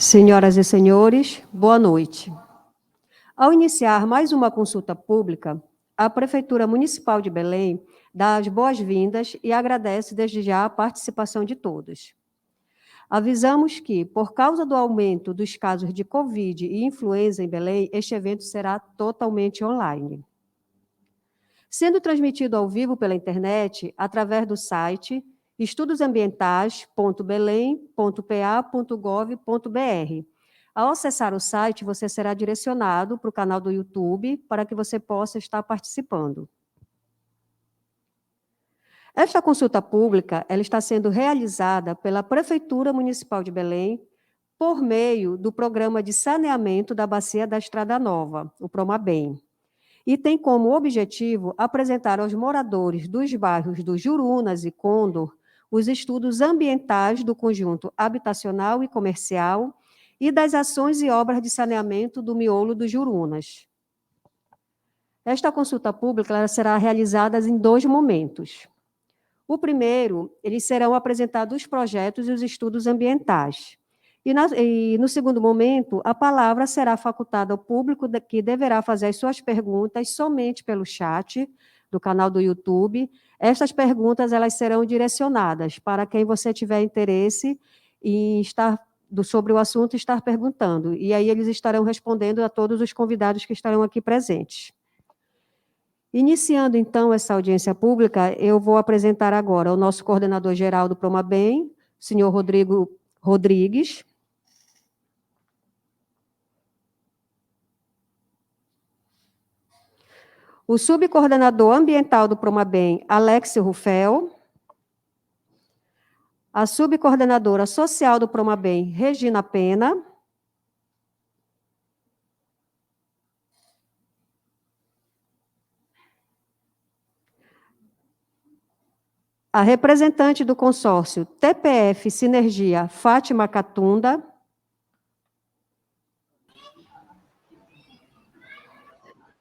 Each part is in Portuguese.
Senhoras e senhores, boa noite. Ao iniciar mais uma consulta pública, a Prefeitura Municipal de Belém dá as boas-vindas e agradece desde já a participação de todos. Avisamos que, por causa do aumento dos casos de Covid e influenza em Belém, este evento será totalmente online. Sendo transmitido ao vivo pela internet, através do site estudosambientais.belém.pa.gov.br. Ao acessar o site, você será direcionado para o canal do YouTube para que você possa estar participando. Esta consulta pública ela está sendo realizada pela Prefeitura Municipal de Belém por meio do Programa de Saneamento da Bacia da Estrada Nova, o PROMABEM, e tem como objetivo apresentar aos moradores dos bairros do Jurunas e Condor os estudos ambientais do conjunto habitacional e comercial e das ações e obras de saneamento do miolo dos Jurunas. Esta consulta pública será realizada em 2 momentos. O primeiro, eles serão apresentados os projetos e os estudos ambientais. E no segundo momento, a palavra será facultada ao público que deverá fazer as suas perguntas somente pelo chat do canal do YouTube. Estas perguntas elas serão direcionadas para quem você tiver interesse em estar sobre o assunto e estar perguntando. E aí eles estarão respondendo a todos os convidados que estarão aqui presentes. Iniciando, então, essa audiência pública, eu vou apresentar agora o nosso coordenador-geral do PROMABEM, senhor Rodrigo Rodrigues. O subcoordenador ambiental do PROMABEM, Alexio Rufel. A subcoordenadora social do PROMABEM, Regina Pena. A representante do consórcio TPF Sinergia, Fátima Catunda.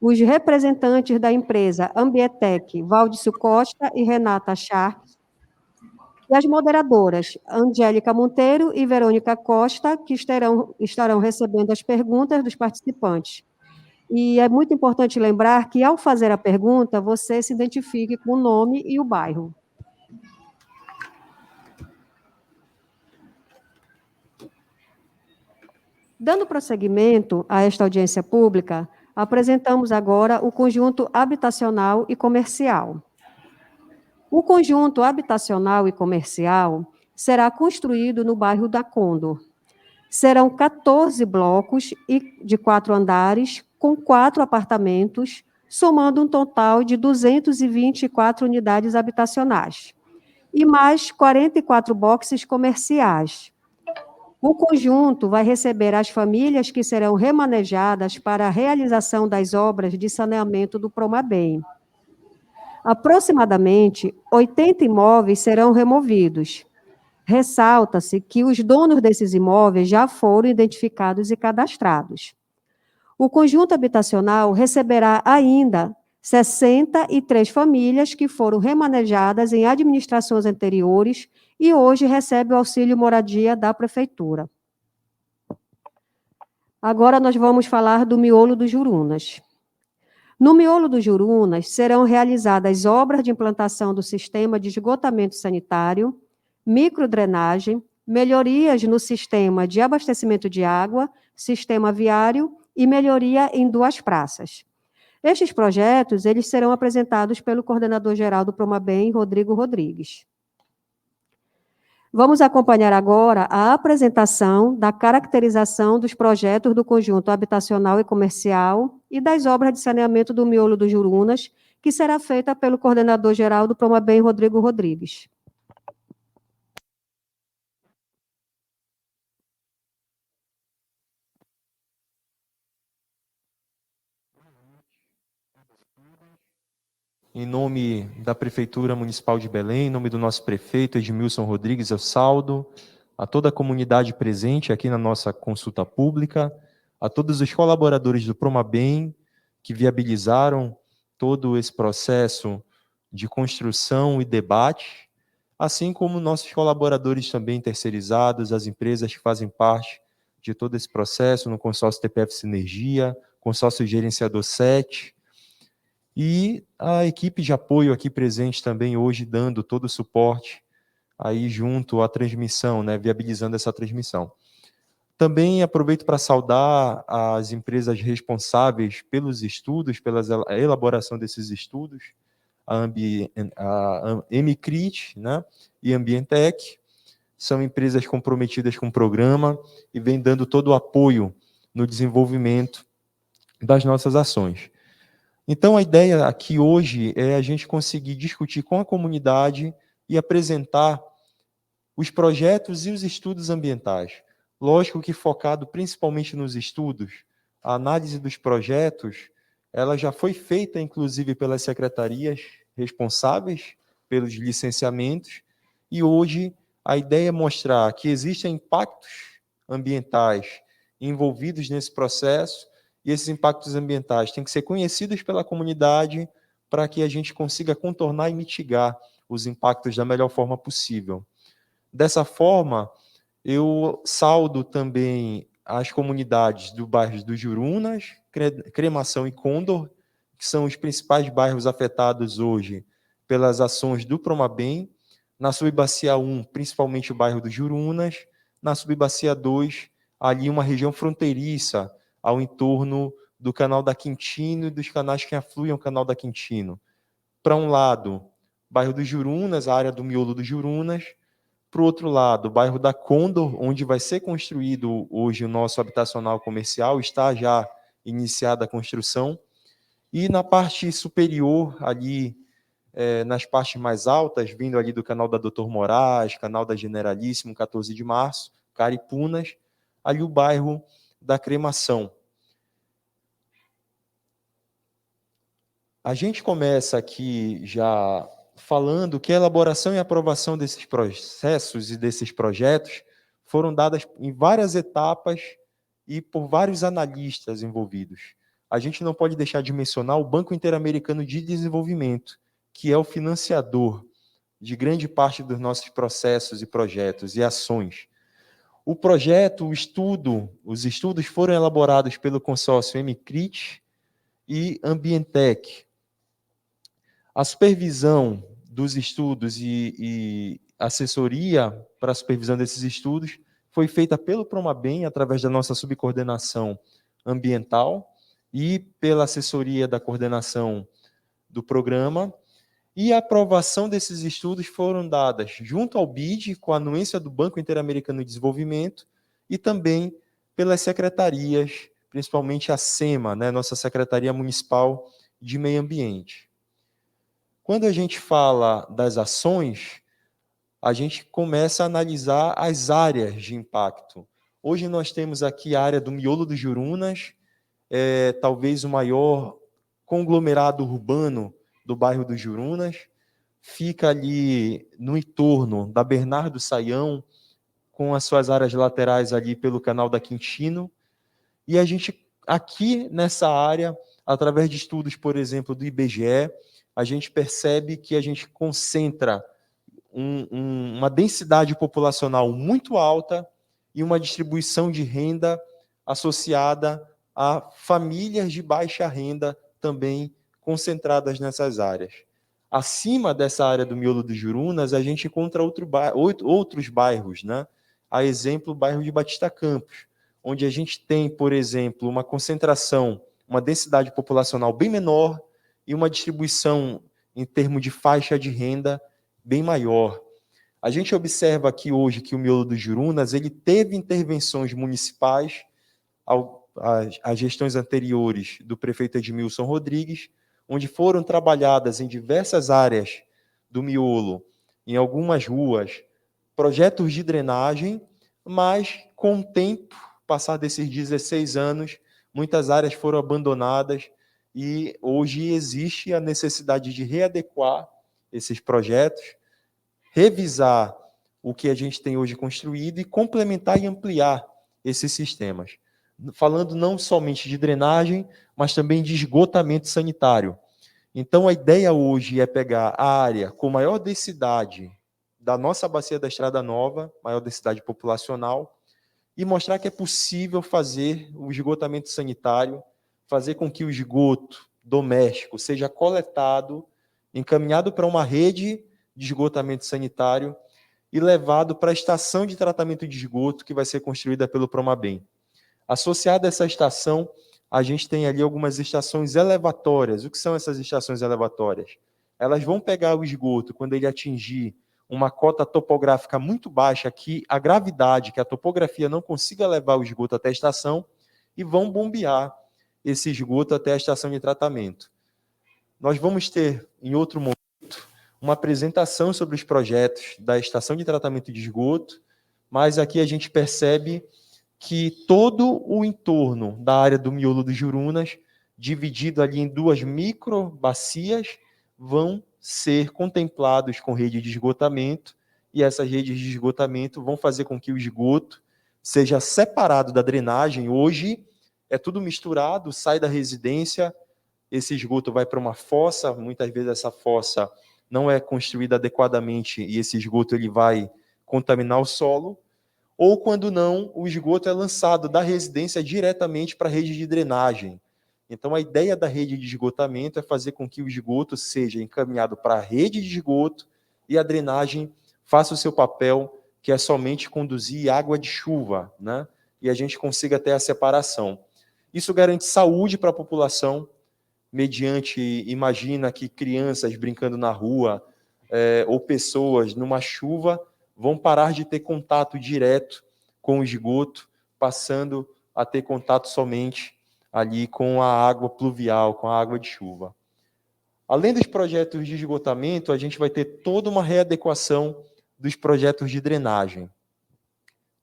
Os representantes da empresa Ambietec, Valdicio Costa e Renata Charques. E as moderadoras, Angélica Monteiro e Verônica Costa, que estarão recebendo as perguntas dos participantes. E é muito importante lembrar que, ao fazer a pergunta, você se identifique com o nome e o bairro. Dando prosseguimento a esta audiência pública, apresentamos agora o conjunto habitacional e comercial. O conjunto habitacional e comercial será construído no bairro da Condor. Serão 14 blocos de 4 andares, com 4 apartamentos, somando um total de 224 unidades habitacionais, e mais 44 boxes comerciais. O conjunto vai receber as famílias que serão remanejadas para a realização das obras de saneamento do PROMABEM. Aproximadamente 80 imóveis serão removidos. Ressalta-se que os donos desses imóveis já foram identificados e cadastrados. O conjunto habitacional receberá ainda 63 famílias que foram remanejadas em administrações anteriores e hoje recebe o auxílio moradia da Prefeitura. Agora nós vamos falar do miolo dos Jurunas. No miolo dos Jurunas serão realizadas obras de implantação do sistema de esgotamento sanitário, microdrenagem, melhorias no sistema de abastecimento de água, sistema viário e melhoria em 2 praças. Estes projetos eles serão apresentados pelo coordenador-geral do PROMABEM, Rodrigo Rodrigues. Vamos acompanhar agora a apresentação da caracterização dos projetos do conjunto habitacional e comercial e das obras de saneamento do miolo dos Jurunas, que será feita pelo coordenador-geral do PROMABEM, Rodrigo Rodrigues. Em nome da Prefeitura Municipal de Belém, em nome do nosso prefeito Edmilson Rodrigues, eu saúdo a toda a comunidade presente aqui na nossa consulta pública, a todos os colaboradores do PROMABEM que viabilizaram todo esse processo de construção e debate, assim como nossos colaboradores também terceirizados, as empresas que fazem parte de todo esse processo, no consórcio TPF Sinergia, consórcio gerenciador 7, e a equipe de apoio aqui presente também hoje, dando todo o suporte aí junto à transmissão, né, viabilizando essa transmissão. Também aproveito para saudar as empresas responsáveis pelos estudos, pela elaboração desses estudos, a Emicrit, né, e a Ambientec. São empresas comprometidas com o programa e vêm dando todo o apoio no desenvolvimento das nossas ações. Então, a ideia aqui hoje é a gente conseguir discutir com a comunidade e apresentar os projetos e os estudos ambientais. Lógico que focado principalmente nos estudos, a análise dos projetos, ela já foi feita, inclusive, pelas secretarias responsáveis pelos licenciamentos, e hoje a ideia é mostrar que existem impactos ambientais envolvidos nesse processo, e esses impactos ambientais têm que ser conhecidos pela comunidade para que a gente consiga contornar e mitigar os impactos da melhor forma possível. Dessa forma, eu saudo também as comunidades do bairro do Jurunas, Cremação e Condor, que são os principais bairros afetados hoje pelas ações do Promabem. Na Subbacia 1, principalmente o bairro do Jurunas. Na Subbacia 2, ali uma região fronteiriça ao entorno do Canal da Quintino e dos canais que afluem ao Canal da Quintino. Para um lado, bairro do Jurunas, a área do miolo do Jurunas. Para o outro lado, o bairro da Condor, onde vai ser construído hoje o nosso habitacional comercial, está já iniciada a construção. E na parte superior, ali, nas partes mais altas, vindo ali do canal da Doutor Moraes, canal da Generalíssimo, 14 de março, Caripunas, ali o bairro da Cremação. A gente começa aqui já falando que a elaboração e aprovação desses processos e desses projetos foram dadas em várias etapas e por vários analistas envolvidos. A gente não pode deixar de mencionar o Banco Interamericano de Desenvolvimento, que é o financiador de grande parte dos nossos processos e projetos e ações. O projeto, os estudos foram elaborados pelo consórcio Emicrit e Ambientec. A supervisão dos estudos e assessoria para a supervisão desses estudos foi feita pelo Promabem, através da nossa subcoordenação ambiental e pela assessoria da coordenação do programa, e a aprovação desses estudos foram dadas junto ao BID, com a anuência do Banco Interamericano de Desenvolvimento, e também pelas secretarias, principalmente a SEMA, né, nossa Secretaria Municipal de Meio Ambiente. Quando a gente fala das ações, a gente começa a analisar as áreas de impacto. Hoje nós temos aqui a área do miolo do Jurunas, talvez o maior conglomerado urbano do bairro do Jurunas, fica ali no entorno da Bernardo Saião, com as suas áreas laterais ali pelo canal da Quintino, e a gente, aqui nessa área, através de estudos, por exemplo, do IBGE, a gente percebe que a gente concentra uma densidade populacional muito alta e uma distribuição de renda associada a famílias de baixa renda também concentradas nessas áreas. Acima dessa área do miolo dos Jurunas, a gente encontra outros bairros, né? A exemplo, o bairro de Batista Campos, onde a gente tem, por exemplo, uma concentração, uma densidade populacional bem menor e uma distribuição em termos de faixa de renda bem maior. A gente observa aqui hoje que o miolo dos Jurunas ele teve intervenções municipais às gestões anteriores do prefeito Edmilson Rodrigues, onde foram trabalhadas em diversas áreas do miolo, em algumas ruas, projetos de drenagem, mas com o tempo, passar desses 16 anos, muitas áreas foram abandonadas e hoje existe a necessidade de readequar esses projetos, revisar o que a gente tem hoje construído e complementar e ampliar esses sistemas. Falando não somente de drenagem, mas também de esgotamento sanitário. Então, a ideia hoje é pegar a área com maior densidade da nossa bacia da Estrada Nova, maior densidade populacional, e mostrar que é possível fazer o esgotamento sanitário, fazer com que o esgoto doméstico seja coletado, encaminhado para uma rede de esgotamento sanitário e levado para a estação de tratamento de esgoto que vai ser construída pelo Promabem. Associada a essa estação, a gente tem ali algumas estações elevatórias. O que são essas estações elevatórias? Elas vão pegar o esgoto quando ele atingir uma cota topográfica muito baixa, que a gravidade, que a topografia não consiga levar o esgoto até a estação, e vão bombear esse esgoto até a estação de tratamento. Nós vamos ter, em outro momento, uma apresentação sobre os projetos da estação de tratamento de esgoto, mas aqui a gente percebe que todo o entorno da área do miolo dos Jurunas, dividido ali em 2 microbacias, vão ser contemplados com rede de esgotamento, e essas redes de esgotamento vão fazer com que o esgoto seja separado da drenagem. Hoje é tudo misturado, sai da residência, esse esgoto vai para uma fossa, muitas vezes essa fossa não é construída adequadamente e esse esgoto ele vai contaminar o solo, ou quando não, o esgoto é lançado da residência diretamente para a rede de drenagem. Então, a ideia da rede de esgotamento é fazer com que o esgoto seja encaminhado para a rede de esgoto e a drenagem faça o seu papel, que é somente conduzir água de chuva, né? E a gente consiga ter a separação. Isso garante saúde para a população, mediante, imagina que crianças brincando na rua, ou pessoas numa chuva, vão parar de ter contato direto com o esgoto, passando a ter contato somente ali com a água pluvial, com a água de chuva. Além dos projetos de esgotamento, a gente vai ter toda uma readequação dos projetos de drenagem.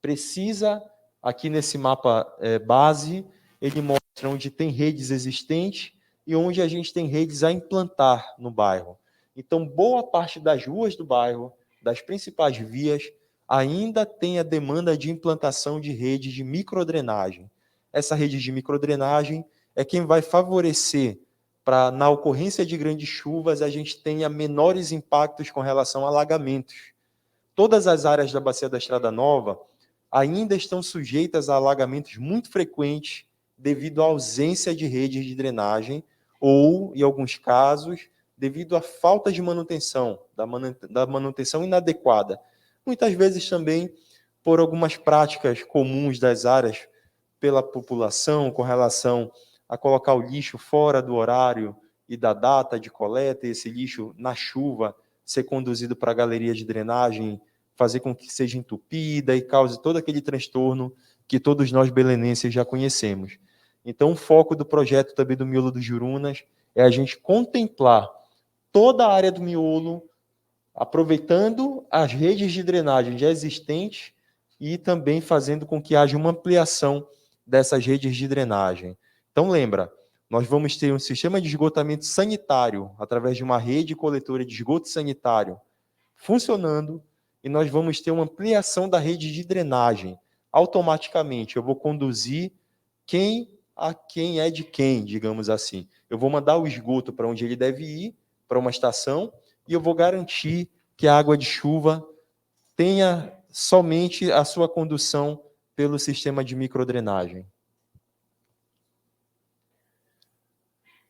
Precisa, aqui nesse mapa base, ele mostra onde tem redes existentes e onde a gente tem redes a implantar no bairro. Então, boa parte das ruas do bairro, das principais vias, ainda tem a demanda de implantação de rede de microdrenagem. Essa rede de microdrenagem é quem vai favorecer para, na ocorrência de grandes chuvas, a gente tenha menores impactos com relação a alagamentos. Todas as áreas da Bacia da Estrada Nova ainda estão sujeitas a alagamentos muito frequentes devido à ausência de redes de drenagem ou, em alguns casos, devido à falta de manutenção, da manutenção inadequada. Muitas vezes também por algumas práticas comuns das áreas pela população com relação a colocar o lixo fora do horário e da data de coleta, e esse lixo na chuva ser conduzido para a galeria de drenagem, fazer com que seja entupida e cause todo aquele transtorno que todos nós belenenses já conhecemos. Então, o foco do projeto também do Miolo dos Jurunas é a gente contemplar toda a área do miolo, aproveitando as redes de drenagem já existentes e também fazendo com que haja uma ampliação dessas redes de drenagem. Então, lembra, nós vamos ter um sistema de esgotamento sanitário através de uma rede coletora de esgoto sanitário funcionando, e nós vamos ter uma ampliação da rede de drenagem. Automaticamente, eu vou conduzir quem a quem é de quem, digamos assim. Eu vou mandar o esgoto para onde ele deve ir, para uma estação, e eu vou garantir que a água de chuva tenha somente a sua condução pelo sistema de microdrenagem.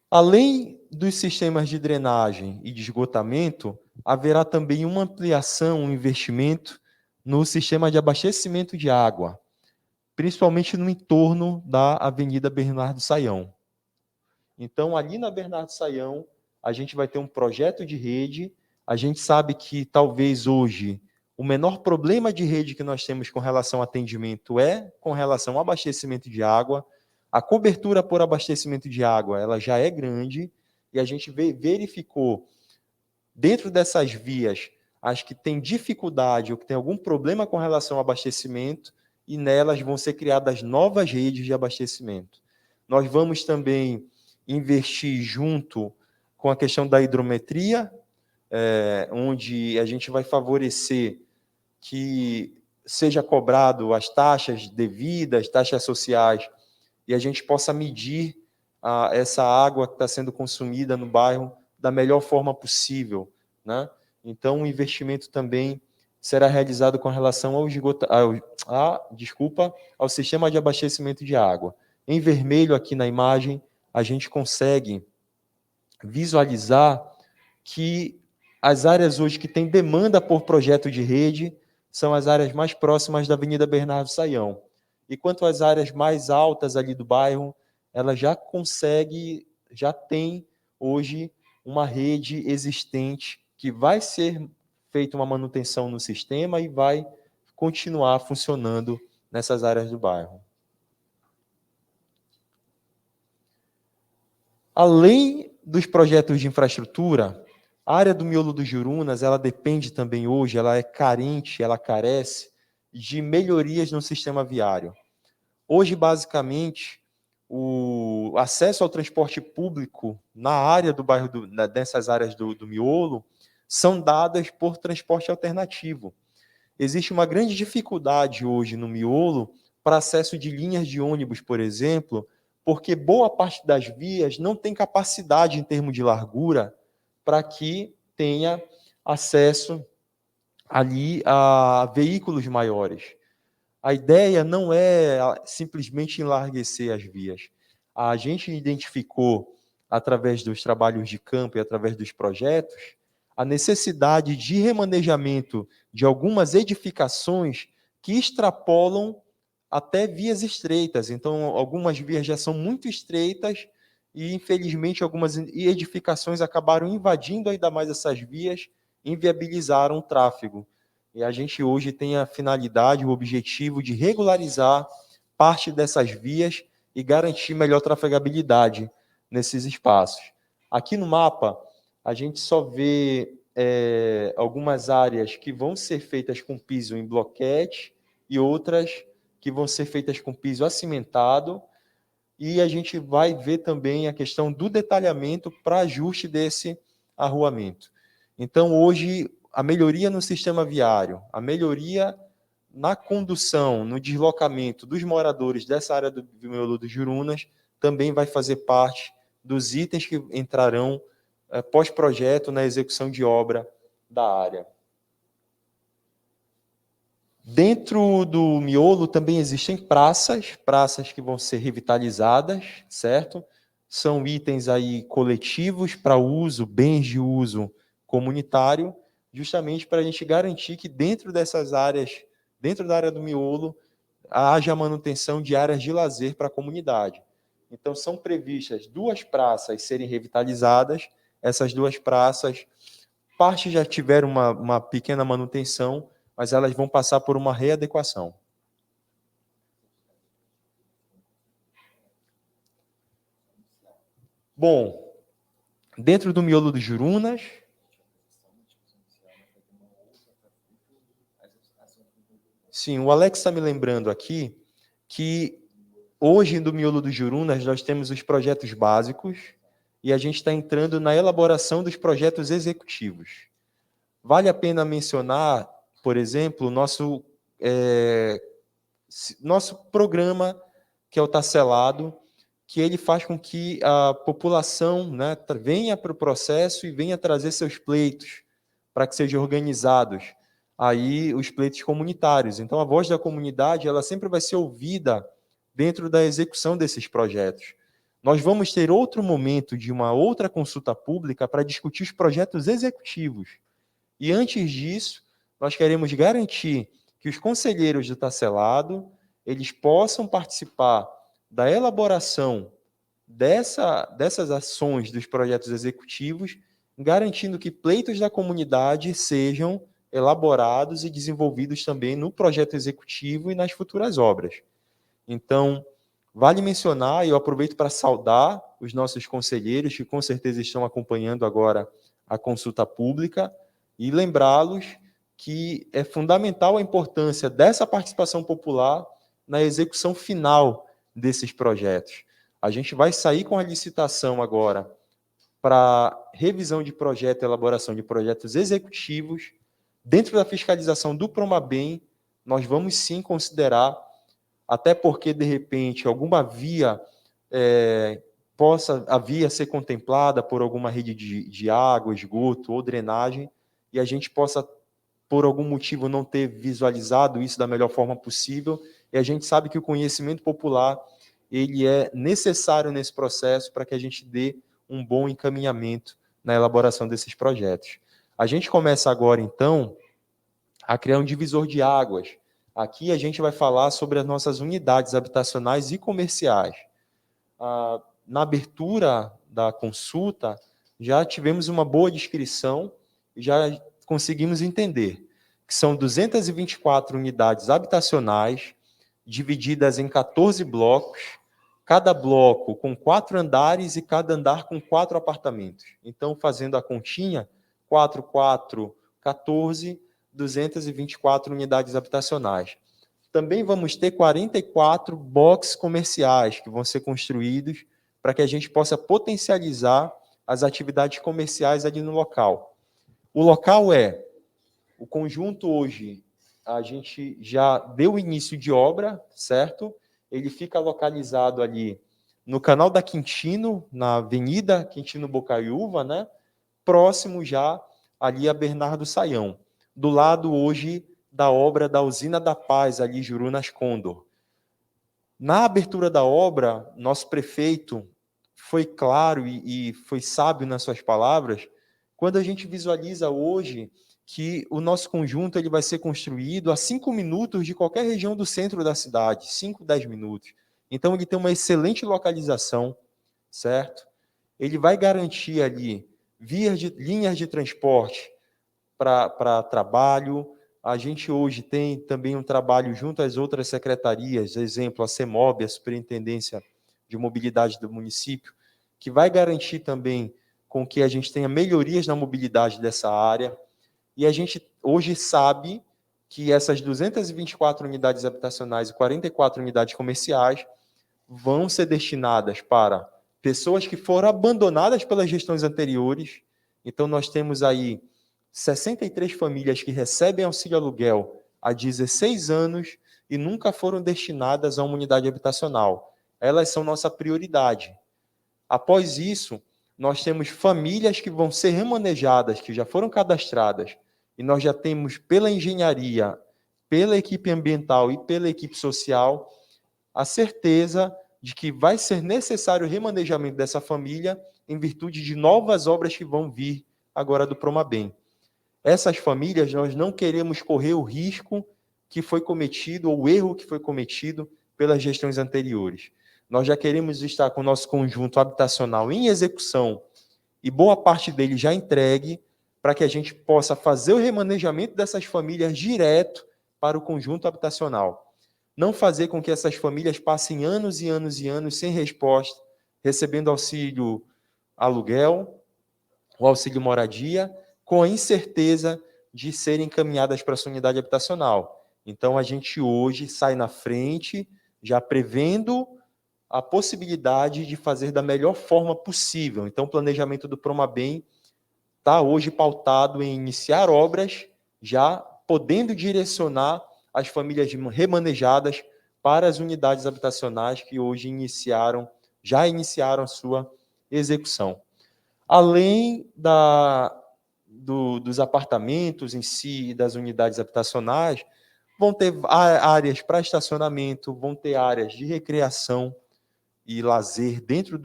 Além dos sistemas de drenagem e de esgotamento, haverá também uma ampliação, um investimento no sistema de abastecimento de água, principalmente no entorno da Avenida Bernardo Saião. Então, ali na Bernardo Saião, a gente vai ter um projeto de rede. A gente sabe que talvez hoje o menor problema de rede que nós temos com relação ao atendimento é com relação ao abastecimento de água. A cobertura por abastecimento de água ela já é grande e a gente verificou dentro dessas vias as que têm dificuldade ou que têm algum problema com relação ao abastecimento, e nelas vão ser criadas novas redes de abastecimento. Nós vamos também investir junto com a questão da hidrometria, onde a gente vai favorecer que seja cobrado as taxas devidas, taxas sociais, e a gente possa medir essa água que está sendo consumida no bairro da melhor forma possível, né? Então, o investimento também será realizado com relação ao sistema de abastecimento de água. Em vermelho, aqui na imagem, a gente consegue visualizar que as áreas hoje que têm demanda por projeto de rede são as áreas mais próximas da Avenida Bernardo Saião. E quanto às áreas mais altas ali do bairro, ela já tem hoje uma rede existente que vai ser feita uma manutenção no sistema e vai continuar funcionando nessas áreas do bairro. Além dos projetos de infraestrutura, a área do miolo dos Jurunas, ela depende também hoje, ela é carente, ela carece de melhorias no sistema viário. Hoje, basicamente, o acesso ao transporte público na área do bairro, dessas áreas do miolo, são dadas por transporte alternativo. Existe uma grande dificuldade hoje no miolo para acesso de linhas de ônibus, por exemplo, porque boa parte das vias não tem capacidade em termos de largura para que tenha acesso ali a veículos maiores. A ideia não é simplesmente enlarguecer as vias. A gente identificou, através dos trabalhos de campo e através dos projetos, a necessidade de remanejamento de algumas edificações que extrapolam até vias estreitas. Então, algumas vias já são muito estreitas e, infelizmente, algumas edificações acabaram invadindo ainda mais essas vias e inviabilizaram o tráfego. E a gente hoje tem a finalidade, o objetivo de regularizar parte dessas vias e garantir melhor trafegabilidade nesses espaços. Aqui no mapa, a gente só vê algumas áreas que vão ser feitas com piso em bloquete e outras que vão ser feitas com piso acimentado, e a gente vai ver também a questão do detalhamento para ajuste desse arruamento. Então, hoje, a melhoria no sistema viário, a melhoria na condução, no deslocamento dos moradores dessa área do miolo dos Jurunas, também vai fazer parte dos itens que entrarão pós-projeto na execução de obra da área. Dentro do miolo também existem praças que vão ser revitalizadas, certo? São itens aí coletivos para uso, bens de uso comunitário, justamente para a gente garantir que dentro dessas áreas, dentro da área do miolo, haja manutenção de áreas de lazer para a comunidade. Então, são previstas 2 praças serem revitalizadas. Essas 2 praças, parte já tiveram uma pequena manutenção, mas elas vão passar por uma readequação. Bom, dentro do miolo dos Jurunas, sim, o Alex está me lembrando aqui que hoje no miolo dos Jurunas nós temos os projetos básicos e a gente está entrando na elaboração dos projetos executivos. Vale a pena mencionar, por exemplo, o nosso programa, que é o Tacelado, que ele faz com que a população, né, venha para o processo e venha trazer seus pleitos para que sejam organizados aí os pleitos comunitários. Então, a voz da comunidade ela sempre vai ser ouvida dentro da execução desses projetos. Nós vamos ter outro momento de uma outra consulta pública para discutir os projetos executivos. E antes disso, nós queremos garantir que os conselheiros do Tacelado eles possam participar da elaboração dessas ações dos projetos executivos, garantindo que pleitos da comunidade sejam elaborados e desenvolvidos também no projeto executivo e nas futuras obras. Então, vale mencionar, e eu aproveito para saudar os nossos conselheiros, que com certeza estão acompanhando agora a consulta pública, e lembrá-los que é fundamental a importância dessa participação popular na execução final desses projetos. A gente vai sair com a licitação agora para revisão de projeto e elaboração de projetos executivos. Dentro da fiscalização do Promabem, nós vamos sim considerar, até porque, de repente, alguma via possa a via ser contemplada por alguma rede de água, esgoto ou drenagem, e a gente possa por algum motivo, não ter visualizado isso da melhor forma possível, e a gente sabe que o conhecimento popular ele é necessário nesse processo para que a gente dê um bom encaminhamento na elaboração desses projetos. A gente começa agora, então, a criar um divisor de águas. Aqui a gente vai falar sobre as nossas unidades habitacionais e comerciais. Na abertura da consulta, já tivemos uma boa descrição e já conseguimos entender que são 224 unidades habitacionais, divididas em 14 blocos, cada bloco com 4 andares e cada andar com 4 apartamentos. Então, fazendo a continha, 4, 4, 14, 224 unidades habitacionais. Também vamos ter 44 boxes comerciais que vão ser construídos para que a gente possa potencializar as atividades comerciais ali no local. O local o conjunto hoje, a gente já deu início de obra, certo? Ele fica localizado ali no Canal da Quintino, na Avenida Quintino Bocaiúva, né? Próximo já ali a Bernardo Saião. Do lado hoje da obra da Usina da Paz, ali Jurunas Condor. Na abertura da obra, nosso prefeito foi claro e foi sábio nas suas palavras, quando a gente visualiza hoje que o nosso conjunto ele vai ser construído a 5 minutos de qualquer região do centro da cidade, 5, 10 minutos. Então, ele tem uma excelente localização, certo? Ele vai garantir ali linhas de transporte para trabalho. A gente hoje tem também um trabalho junto às outras secretarias, exemplo, a CEMOB, a Superintendência de Mobilidade do município, que vai garantir também com que a gente tenha melhorias na mobilidade dessa área. E a gente hoje sabe que essas 224 unidades habitacionais e 44 unidades comerciais vão ser destinadas para pessoas que foram abandonadas pelas gestões anteriores. Então, nós temos aí 63 famílias que recebem auxílio aluguel há 16 anos e nunca foram destinadas a uma unidade habitacional. Elas são nossa prioridade. Após isso, nós temos famílias que vão ser remanejadas, que já foram cadastradas, e nós já temos pela engenharia, pela equipe ambiental e pela equipe social, a certeza de que vai ser necessário o remanejamento dessa família em virtude de novas obras que vão vir agora do Promabem. Essas famílias, nós não queremos correr o risco que foi cometido, ou o erro que foi cometido pelas gestões anteriores. Nós já queremos estar com o nosso conjunto habitacional em execução e boa parte dele já entregue, para que a gente possa fazer o remanejamento dessas famílias direto para o conjunto habitacional. Não fazer com que essas famílias passem anos e anos e anos sem resposta, recebendo auxílio aluguel, o auxílio moradia, com a incerteza de serem encaminhadas para a sua unidade habitacional. Então, a gente hoje sai na frente, já prevendo a possibilidade de fazer da melhor forma possível. Então, o planejamento do Promabem está hoje pautado em iniciar obras, já podendo direcionar as famílias remanejadas para as unidades habitacionais que hoje já iniciaram a sua execução. Além dos apartamentos em si, das unidades habitacionais, vão ter áreas para estacionamento, vão ter áreas de recreação e lazer dentro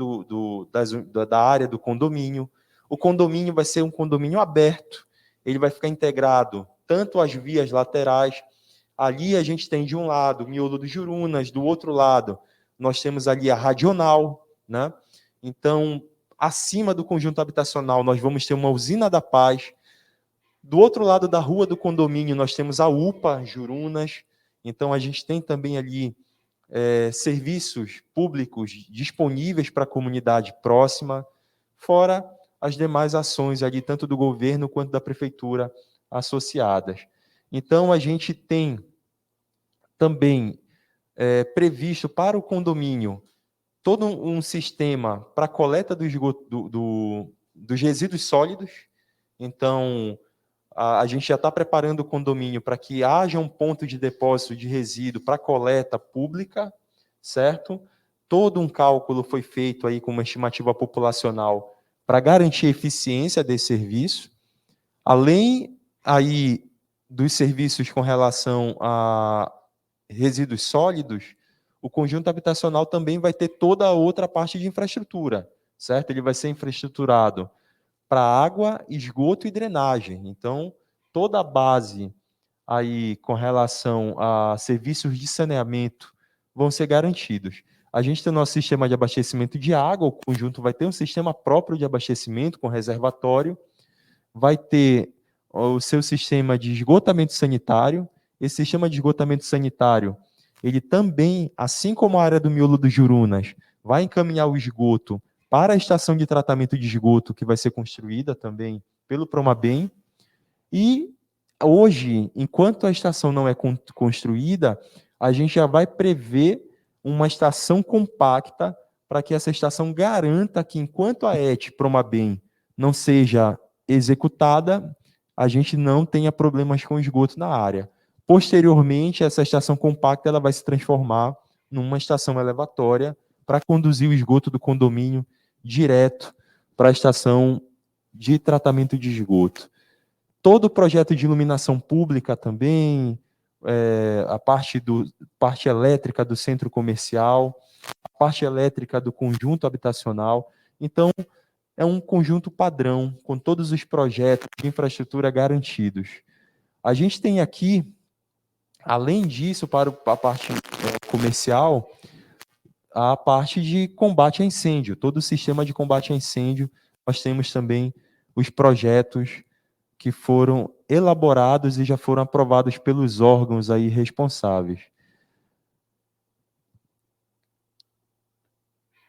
da área do condomínio. O condomínio vai ser um condomínio aberto, ele vai ficar integrado tanto às vias laterais. Ali a gente tem de um lado o miolo dos Jurunas, do outro lado nós temos ali a Radional, né? Então, acima do conjunto habitacional, nós vamos ter uma Usina da Paz. Do outro lado da rua do condomínio, nós temos a UPA Jurunas. Então, a gente tem também ali serviços públicos disponíveis para a comunidade próxima, fora as demais ações ali, tanto do governo quanto da prefeitura associadas. Então, a gente tem também previsto para o condomínio todo um sistema para coleta do esgoto, dos resíduos sólidos. Então, a gente já está preparando o condomínio para que haja um ponto de depósito de resíduo para coleta pública, certo? Todo um cálculo foi feito aí com uma estimativa populacional para garantir a eficiência desse serviço. Além aí dos serviços com relação a resíduos sólidos, o conjunto habitacional também vai ter toda a outra parte de infraestrutura, certo? Ele vai ser infraestruturado para água, esgoto e drenagem. Então, toda a base aí com relação a serviços de saneamento vão ser garantidos. A gente tem o nosso sistema de abastecimento de água, o conjunto vai ter um sistema próprio de abastecimento com reservatório, vai ter o seu sistema de esgotamento sanitário. Esse sistema de esgotamento sanitário, ele também, assim como a área do miolo dos Jurunas, vai encaminhar o esgoto para a estação de tratamento de esgoto que vai ser construída também pelo Promabem. E hoje, enquanto a estação não é construída, a gente já vai prever uma estação compacta para que essa estação garanta que, enquanto a ET Promabem não seja executada, a gente não tenha problemas com esgoto na área. Posteriormente, essa estação compacta ela vai se transformar numa estação elevatória para conduzir o esgoto do condomínio direto para a estação de tratamento de esgoto. Todo o projeto de iluminação pública também, a parte elétrica do centro comercial, a parte elétrica do conjunto habitacional. Então, é um conjunto padrão, com todos os projetos de infraestrutura garantidos. A gente tem aqui, além disso, para a parte comercial, a parte de combate a incêndio. Todo o sistema de combate a incêndio, nós temos também os projetos que foram elaborados e já foram aprovados pelos órgãos aí responsáveis.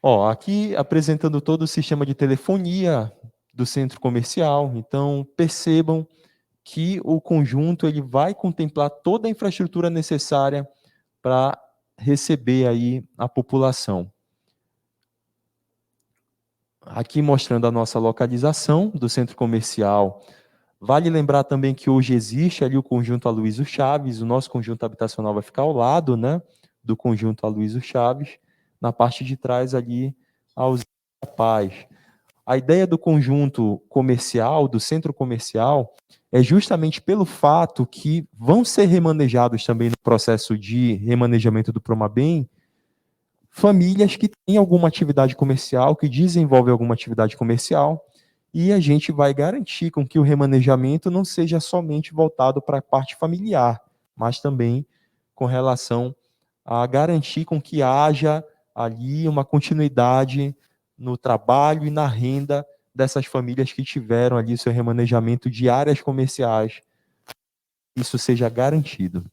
Ó, aqui apresentando todo o sistema de telefonia do centro comercial. Então, percebam que o conjunto ele vai contemplar toda a infraestrutura necessária para receber aí a população. Aqui mostrando a nossa localização do centro comercial. Vale lembrar também que hoje existe ali o conjunto Aloysio Chaves, o nosso conjunto habitacional vai ficar ao lado, né, do conjunto Aloysio Chaves, na parte de trás ali, a Usina da Paz. A ideia do conjunto comercial, do centro comercial, é justamente pelo fato que vão ser remanejados também no processo de remanejamento do Promabem, famílias que têm alguma atividade comercial, que desenvolvem alguma atividade comercial, e a gente vai garantir com que o remanejamento não seja somente voltado para a parte familiar, mas também com relação a garantir com que haja ali uma continuidade no trabalho e na renda dessas famílias que tiveram ali seu remanejamento de áreas comerciais, isso seja garantido.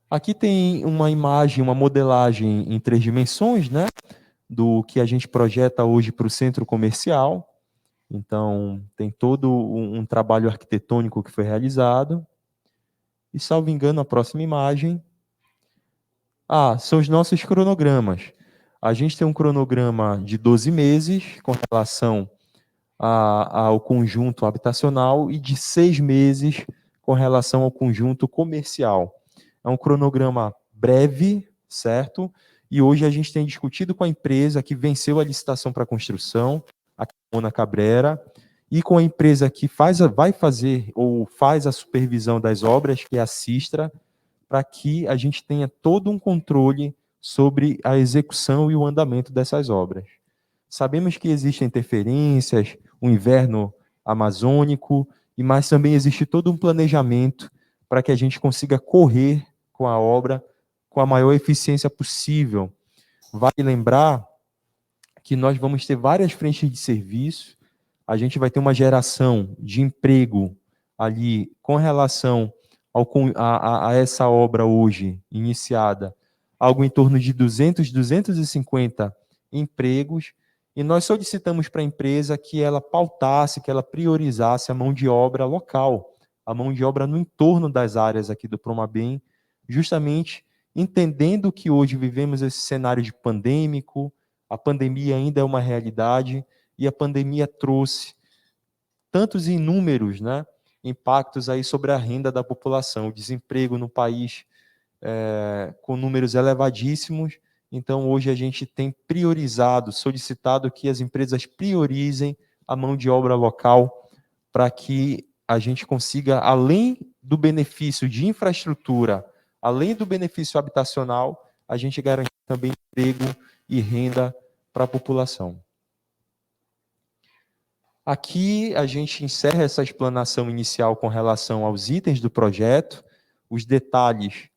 Aqui tem uma imagem, uma modelagem em 3 dimensões, né, do que a gente projeta hoje para o centro comercial. Então, tem todo um trabalho arquitetônico que foi realizado. E, salvo engano, a próxima imagem. São os nossos cronogramas. A gente tem um cronograma de 12 meses com relação ao conjunto habitacional e de 6 meses com relação ao conjunto comercial. É um cronograma breve, certo? E hoje a gente tem discutido com a empresa que venceu a licitação para a construção, a Carmona Cabrera, e com a empresa que vai fazer ou faz a supervisão das obras, que é a Sistra, para que a gente tenha todo um controle sobre a execução e o andamento dessas obras. Sabemos que existem interferências, o inverno amazônico, mas também existe todo um planejamento para que a gente consiga correr com a obra com a maior eficiência possível. Vale lembrar que nós vamos ter várias frentes de serviço, a gente vai ter uma geração de emprego ali com relação a essa obra hoje iniciada, algo em torno de 200, 250 empregos, e nós solicitamos para a empresa que ela pautasse, que ela priorizasse a mão de obra local, a mão de obra no entorno das áreas aqui do Promabem, justamente entendendo que hoje vivemos esse cenário de pandêmico, a pandemia ainda é uma realidade, e a pandemia trouxe tantos inúmeros, né, impactos aí sobre a renda da população, o desemprego no país com números elevadíssimos. Então, hoje a gente tem priorizado, solicitado que as empresas priorizem a mão de obra local para que a gente consiga, além do benefício de infraestrutura, além do benefício habitacional, a gente garantir também emprego e renda para a população. Aqui a gente encerra essa explanação inicial com relação aos itens do projeto. Os detalhes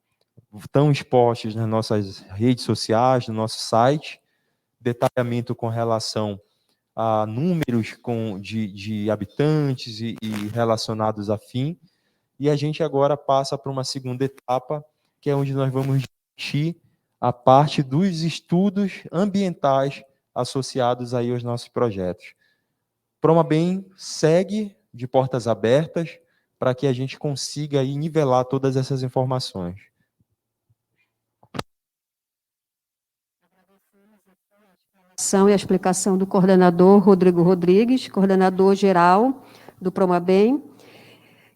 estão expostos nas nossas redes sociais, no nosso site. Detalhamento com relação a números de habitantes e relacionados a fim. E a gente agora passa para uma segunda etapa, que é onde nós vamos discutir a parte dos estudos ambientais associados aí aos nossos projetos. Promabem segue de portas abertas para que a gente consiga aí nivelar todas essas informações. E a explicação do coordenador Rodrigo Rodrigues, coordenador geral do Promabem.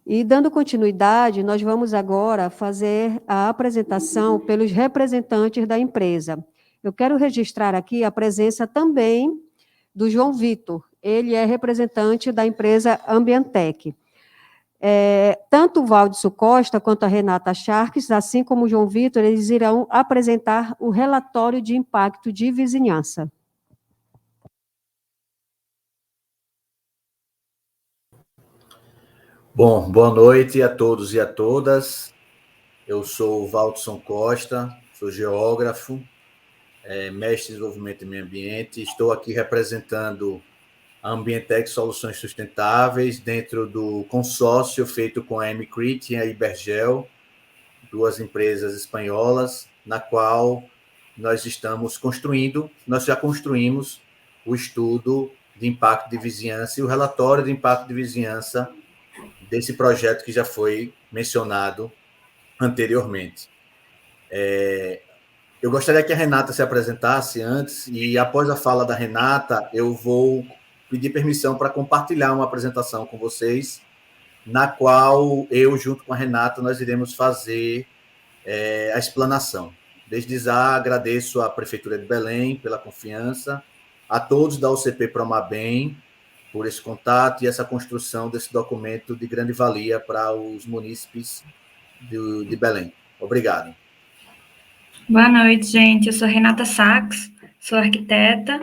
E, dando continuidade, nós vamos agora fazer a apresentação pelos representantes da empresa. Eu quero registrar aqui a presença também do João Vitor. Ele é representante da empresa Ambientec. Tanto o Valdson Costa quanto a Renata Charques, assim como o João Vitor, eles irão apresentar o relatório de impacto de vizinhança. Bom, boa noite a todos e a todas. Eu sou o Valdson Costa, sou geógrafo, mestre em desenvolvimento e meio ambiente. Estou aqui representando a Ambientec Soluções Sustentáveis dentro do consórcio feito com a MCRIT e a Ibergel, duas empresas espanholas, na qual nós já construímos o estudo de impacto de vizinhança e o relatório de impacto de vizinhança desse projeto que já foi mencionado anteriormente. Eu gostaria que a Renata se apresentasse antes, e após a fala da Renata, eu vou pedir permissão para compartilhar uma apresentação com vocês, na qual eu, junto com a Renata, nós iremos fazer a explanação. Desde já, agradeço à Prefeitura de Belém pela confiança, a todos da UCP Promabem, por esse contato e essa construção desse documento de grande valia para os munícipes de Belém. Obrigado. Boa noite, gente. Eu sou Renata Sachs, sou arquiteta,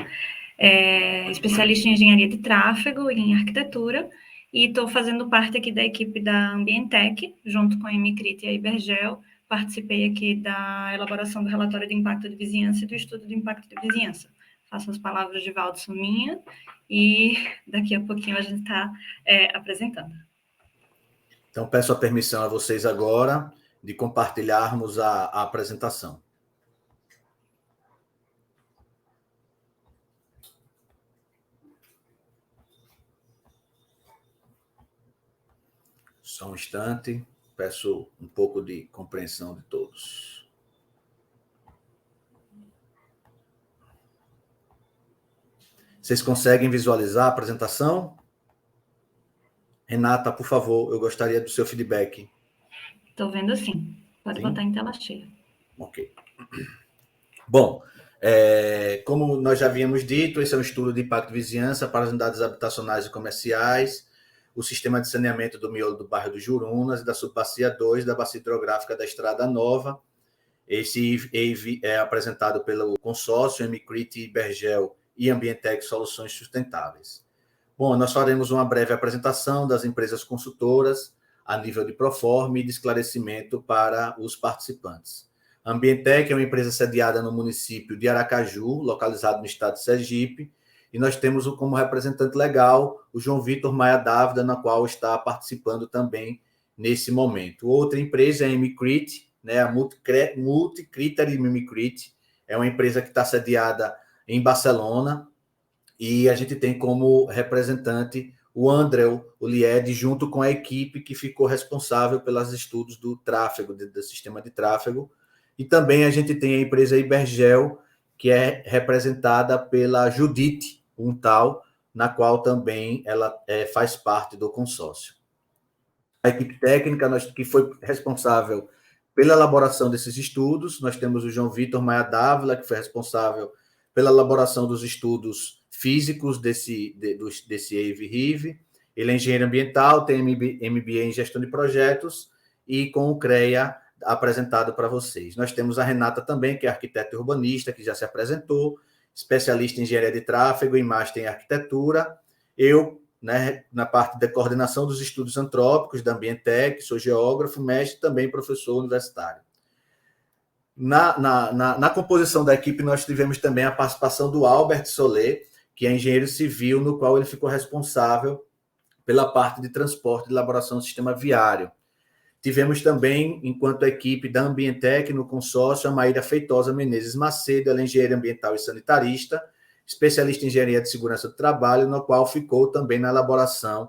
especialista em engenharia de tráfego e em arquitetura, e estou fazendo parte aqui da equipe da Ambientec, junto com a MCRIT e a Ibergel. Participei aqui da elaboração do relatório de impacto de vizinhança e do estudo de impacto de vizinhança. Faço as palavras de Valdson minha, e daqui a pouquinho a gente está apresentando. Então, peço a permissão a vocês agora de compartilharmos a apresentação. Só um instante, peço um pouco de compreensão de todos. Vocês conseguem visualizar a apresentação? Renata, por favor, eu gostaria do seu feedback. Estou vendo sim. Pode botar em tela cheia. Ok. Bom, como nós já havíamos dito, esse é um estudo de impacto de vizinhança para as unidades habitacionais e comerciais, o sistema de saneamento do miolo do bairro do Jurunas e da subbacia 2 da bacia hidrográfica da Estrada Nova. Esse EIV é apresentado pelo consórcio MCRIT, Ibergel e Ambientec Soluções Sustentáveis. Bom, nós faremos uma breve apresentação das empresas consultoras a nível de proforma e de esclarecimento para os participantes. A Ambientec é uma empresa sediada no município de Aracaju, localizado no estado de Sergipe, e nós temos como representante legal o João Vitor Maia Dávila, na qual está participando também nesse momento. Outra empresa é a MCRIT, né, a Multicriteri MCRIT, é uma empresa que está sediada em Barcelona, e a gente tem como representante o André Ulied, junto com a equipe que ficou responsável pelos estudos do tráfego, do sistema de tráfego. E também a gente tem a empresa Ibergel, que é representada pela Judite Untal, na qual também ela faz parte do consórcio. A equipe técnica que foi responsável pela elaboração desses estudos, nós temos o João Vitor Maia Dávila, que foi responsável pela elaboração dos estudos físicos desse EIV-RIV, Ele é engenheiro ambiental, tem MBA em gestão de projetos e com o CREA apresentado para vocês. Nós temos a Renata também, que é arquiteta e urbanista, que já se apresentou, especialista em engenharia de tráfego e master em arquitetura. Eu, né, na parte da coordenação dos estudos antrópicos da Ambientec, sou geógrafo, mestre, também professor universitário. Na composição da equipe, nós tivemos também a participação do Albert Soler, que é engenheiro civil, no qual ele ficou responsável pela parte de transporte e elaboração do sistema viário. Tivemos também, enquanto equipe da Ambientec, no consórcio, a Maíra Feitosa Menezes Macedo, ela é engenheira ambiental e sanitarista, especialista em engenharia de segurança do trabalho, no qual ficou também na elaboração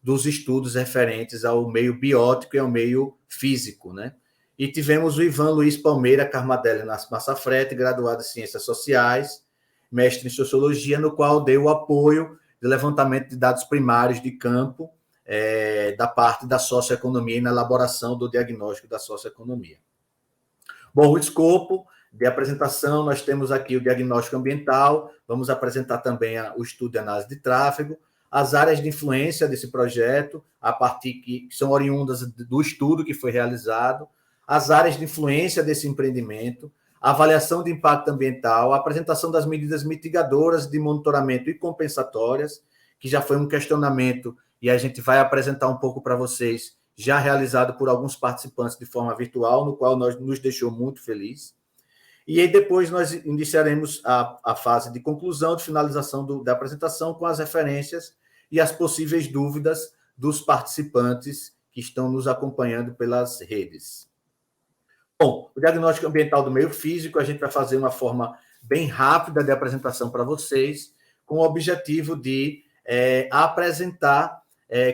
dos estudos referentes ao meio biótico e ao meio físico, né? E tivemos o Ivan Luiz Palmeira Carmadelli Massafrete, graduado em Ciências Sociais, mestre em Sociologia, no qual deu o apoio de levantamento de dados primários de campo, da parte da socioeconomia e na elaboração do diagnóstico da socioeconomia. Bom, o escopo de apresentação, nós temos aqui o diagnóstico ambiental, vamos apresentar também o estudo de análise de tráfego, as áreas de influência desse projeto, a partir que são oriundas do estudo que foi realizado, as áreas de influência desse empreendimento, a avaliação de impacto ambiental, a apresentação das medidas mitigadoras de monitoramento e compensatórias, que já foi um questionamento e a gente vai apresentar um pouco para vocês, já realizado por alguns participantes de forma virtual, no qual nos deixou muito feliz. E aí depois nós iniciaremos a fase de conclusão, de finalização da apresentação com as referências e as possíveis dúvidas dos participantes que estão nos acompanhando pelas redes. Bom, o diagnóstico ambiental do meio físico, a gente vai fazer uma forma bem rápida de apresentação para vocês, com o objetivo de apresentar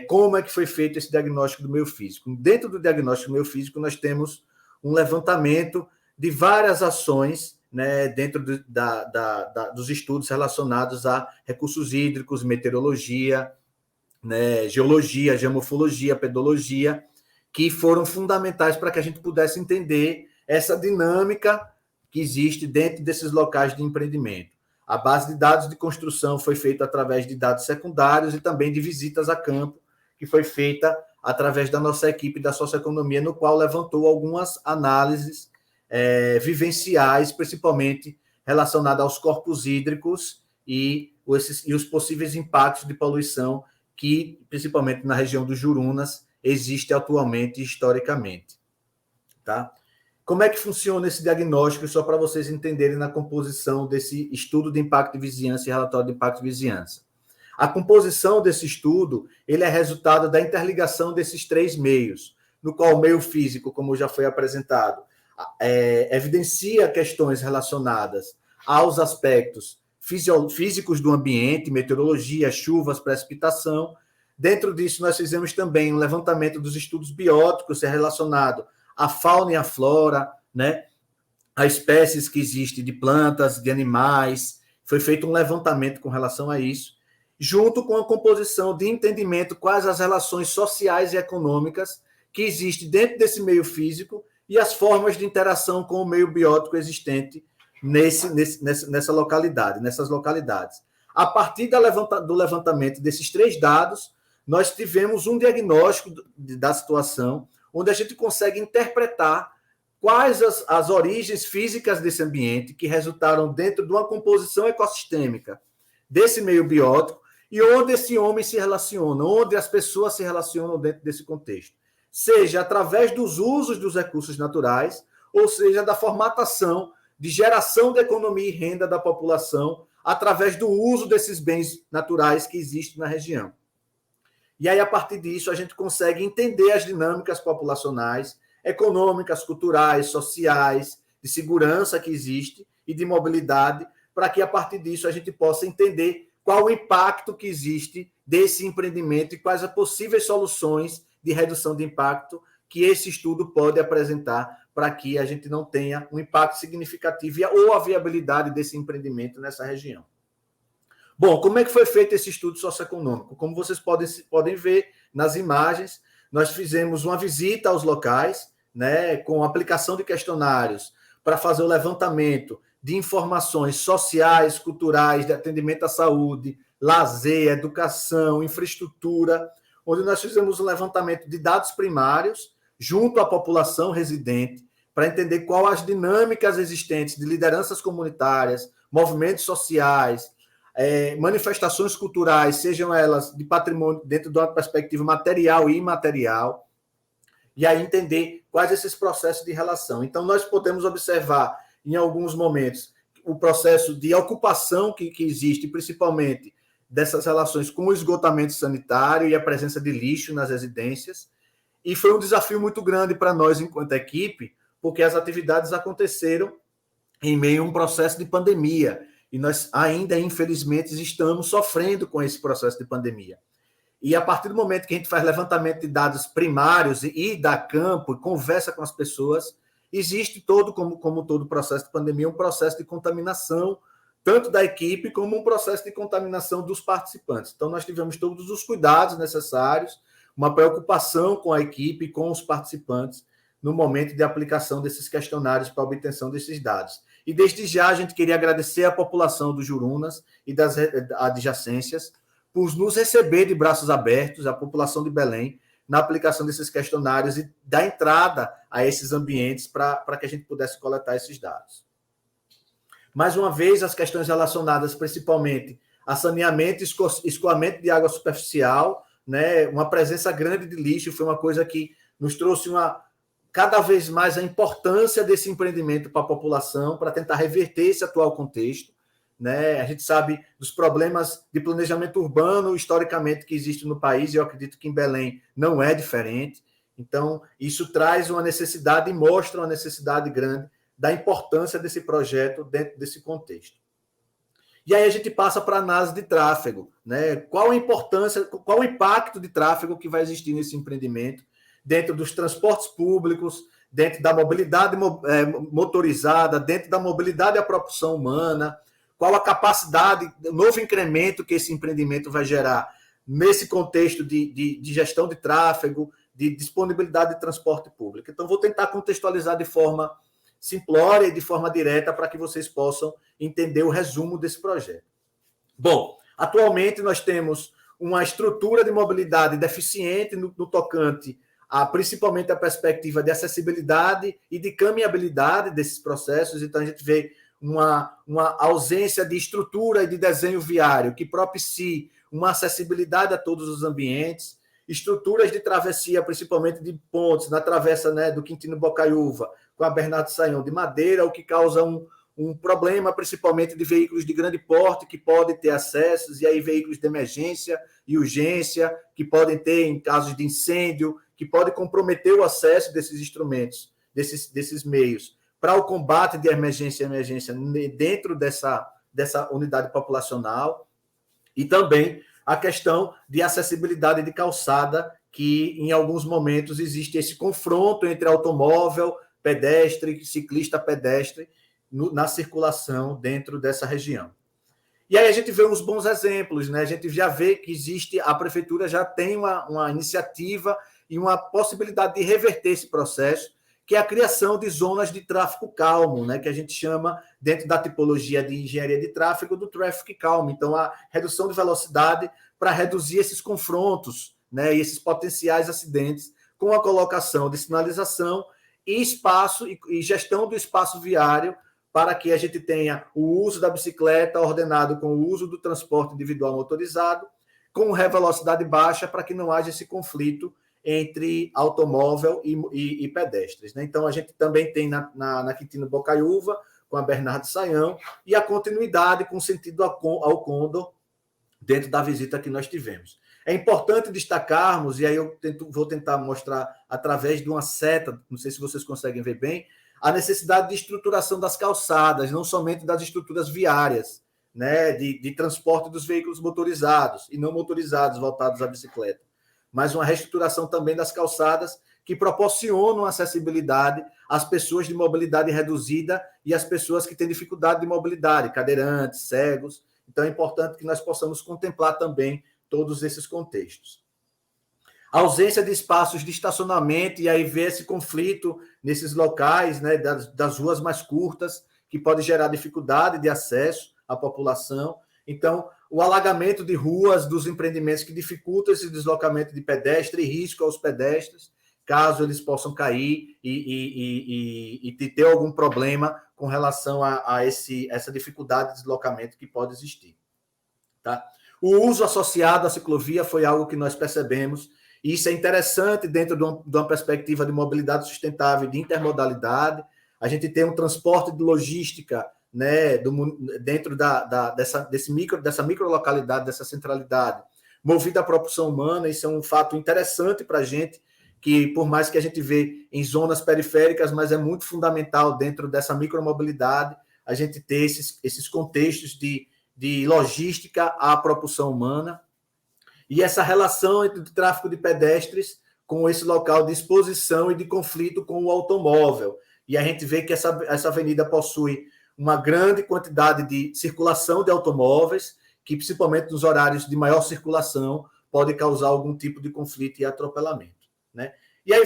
como é que foi feito esse diagnóstico do meio físico. Dentro do diagnóstico do meio físico, nós temos um levantamento de várias ações, né, dentro dos estudos relacionados a recursos hídricos, meteorologia, né, geologia, geomorfologia, pedologia, que foram fundamentais para que a gente pudesse entender essa dinâmica que existe dentro desses locais de empreendimento. A base de dados de construção foi feita através de dados secundários e também de visitas a campo, que foi feita através da nossa equipe da socioeconomia, no qual levantou algumas análises vivenciais, principalmente relacionadas aos corpos hídricos e os possíveis impactos de poluição que, principalmente na região dos Jurunas, existe atualmente e historicamente. Tá? Como é que funciona esse diagnóstico, só para vocês entenderem na composição desse estudo de impacto de vizinhança e relatório de impacto de vizinhança? A composição desse estudo ele é resultado da interligação desses três meios, no qual o meio físico, como já foi apresentado, evidencia questões relacionadas aos aspectos físicos do ambiente, meteorologia, chuvas, precipitação. Dentro disso, nós fizemos também um levantamento dos estudos bióticos relacionado à fauna e à flora, né? A espécies que existem de plantas, de animais. Foi feito um levantamento com relação a isso, junto com a composição de entendimento quais as relações sociais e econômicas que existem dentro desse meio físico e as formas de interação com o meio biótico existente nessa localidade, nessas localidades. A partir do levantamento desses três dados, nós tivemos um diagnóstico da situação, onde a gente consegue interpretar quais as origens físicas desse ambiente que resultaram dentro de uma composição ecossistêmica desse meio biótico e onde esse homem se relaciona, onde as pessoas se relacionam dentro desse contexto. Seja através dos usos dos recursos naturais, ou seja, da formatação de geração de economia e renda da população através do uso desses bens naturais que existem na região. E aí, a partir disso, a gente consegue entender as dinâmicas populacionais, econômicas, culturais, sociais, de segurança que existe e de mobilidade, para que, a partir disso, a gente possa entender qual o impacto que existe desse empreendimento e quais as possíveis soluções de redução de impacto que esse estudo pode apresentar para que a gente não tenha um impacto significativo ou a viabilidade desse empreendimento nessa região. Bom, como é que foi feito esse estudo socioeconômico? Como vocês podem ver nas imagens, nós fizemos uma visita aos locais, né, com aplicação de questionários para fazer o levantamento de informações sociais, culturais, de atendimento à saúde, lazer, educação, infraestrutura, onde nós fizemos um levantamento de dados primários junto à população residente, para entender quais as dinâmicas existentes de lideranças comunitárias, movimentos sociais, manifestações culturais, sejam elas de patrimônio dentro de uma perspectiva material e imaterial, e aí entender quais esses processos de relação. Então, nós podemos observar, em alguns momentos, o processo de ocupação que existe, principalmente dessas relações com o esgotamento sanitário e a presença de lixo nas residências. E foi um desafio muito grande para nós, enquanto equipe, porque as atividades aconteceram em meio a um processo de pandemia. E nós ainda, infelizmente, estamos sofrendo com esse processo de pandemia. E a partir do momento que a gente faz levantamento de dados primários e dá campo e conversa com as pessoas, existe como todo processo de pandemia, um processo de contaminação, tanto da equipe como um processo de contaminação dos participantes. Então, nós tivemos todos os cuidados necessários, uma preocupação com a equipe e com os participantes no momento de aplicação desses questionários para a obtenção desses dados. E desde já a gente queria agradecer à população dos Jurunas e das adjacências por nos receber de braços abertos, a população de Belém, na aplicação desses questionários e da entrada a esses ambientes para que a gente pudesse coletar esses dados. Mais uma vez, as questões relacionadas principalmente a saneamento e escoamento de água superficial, né, uma presença grande de lixo, foi uma coisa que nos trouxe cada vez mais a importância desse empreendimento para a população, para tentar reverter esse atual contexto. Né? A gente sabe dos problemas de planejamento urbano, historicamente, que existe no país, e eu acredito que em Belém não é diferente. Então, isso traz uma necessidade e mostra uma necessidade grande da importância desse projeto dentro desse contexto. E aí a gente passa para a análise de tráfego. Né? Qual a importância, qual o impacto de tráfego que vai existir nesse empreendimento, dentro dos transportes públicos, dentro da mobilidade motorizada, dentro da mobilidade à propulsão humana, qual a capacidade, o novo incremento que esse empreendimento vai gerar nesse contexto de gestão de tráfego, de disponibilidade de transporte público. Então, vou tentar contextualizar de forma simplória e de forma direta para que vocês possam entender o resumo desse projeto. Bom, atualmente nós temos uma estrutura de mobilidade deficiente no tocante principalmente a perspectiva de acessibilidade e de caminhabilidade desses processos. Então, a gente vê uma ausência de estrutura e de desenho viário que propicie uma acessibilidade a todos os ambientes, estruturas de travessia, principalmente de pontes, na travessa, né, do Quintino Bocaiúva com a Bernardo Sayão de madeira, o que causa um problema, principalmente de veículos de grande porte que podem ter acessos, e aí veículos de emergência e urgência, que podem ter em casos de incêndio, que podem comprometer o acesso desses instrumentos, desses meios, para o combate de emergência dentro dessa unidade populacional, e também a questão de acessibilidade de calçada, que em alguns momentos existe esse confronto entre automóvel, pedestre, ciclista pedestre, na circulação dentro dessa região. E aí a gente vê uns bons exemplos, né? A gente já vê que a prefeitura já tem uma iniciativa e uma possibilidade de reverter esse processo, que é a criação de zonas de tráfego calmo, né? Que a gente chama, dentro da tipologia de engenharia de tráfego, do traffic calm. Então, a redução de velocidade para reduzir esses confrontos, né? E esses potenciais acidentes, com a colocação de sinalização e espaço e gestão do espaço viário, para que a gente tenha o uso da bicicleta ordenado com o uso do transporte individual motorizado, com velocidade baixa, para que não haja esse conflito entre automóvel e pedestres. Né? Então, a gente também tem na Quintino Bocaiúva, com a Bernardo Sayão, e a continuidade com sentido ao Condor, dentro da visita que nós tivemos. É importante destacarmos, e aí eu vou tentar mostrar através de uma seta, não sei se vocês conseguem ver bem, a necessidade de estruturação das calçadas, não somente das estruturas viárias, né, de transporte dos veículos motorizados e não motorizados voltados à bicicleta, mas uma reestruturação também das calçadas que proporcionam acessibilidade às pessoas de mobilidade reduzida e às pessoas que têm dificuldade de mobilidade, cadeirantes, cegos. Então, é importante que nós possamos contemplar também todos esses contextos. A ausência de espaços de estacionamento, e aí ver esse conflito nesses locais, né, das ruas mais curtas, que pode gerar dificuldade de acesso à população. Então, o alagamento de ruas dos empreendimentos que dificulta esse deslocamento de pedestre e risco aos pedestres, caso eles possam cair e ter algum problema com relação a essa dificuldade de deslocamento que pode existir. Tá? O uso associado à ciclovia foi algo que nós percebemos, e isso é interessante dentro de uma perspectiva de mobilidade sustentável e de intermodalidade. A gente tem um transporte de logística, né, dentro dessa microlocalidade, dessa centralidade, movida à propulsão humana. Isso é um fato interessante para a gente, que por mais que a gente vê em zonas periféricas, mas é muito fundamental dentro dessa micromobilidade, a gente ter esses contextos de logística à propulsão humana, e essa relação entre o tráfego de pedestres com esse local de exposição e de conflito com o automóvel. E a gente vê que essa avenida possui uma grande quantidade de circulação de automóveis, que principalmente nos horários de maior circulação pode causar algum tipo de conflito e atropelamento, né? E aí,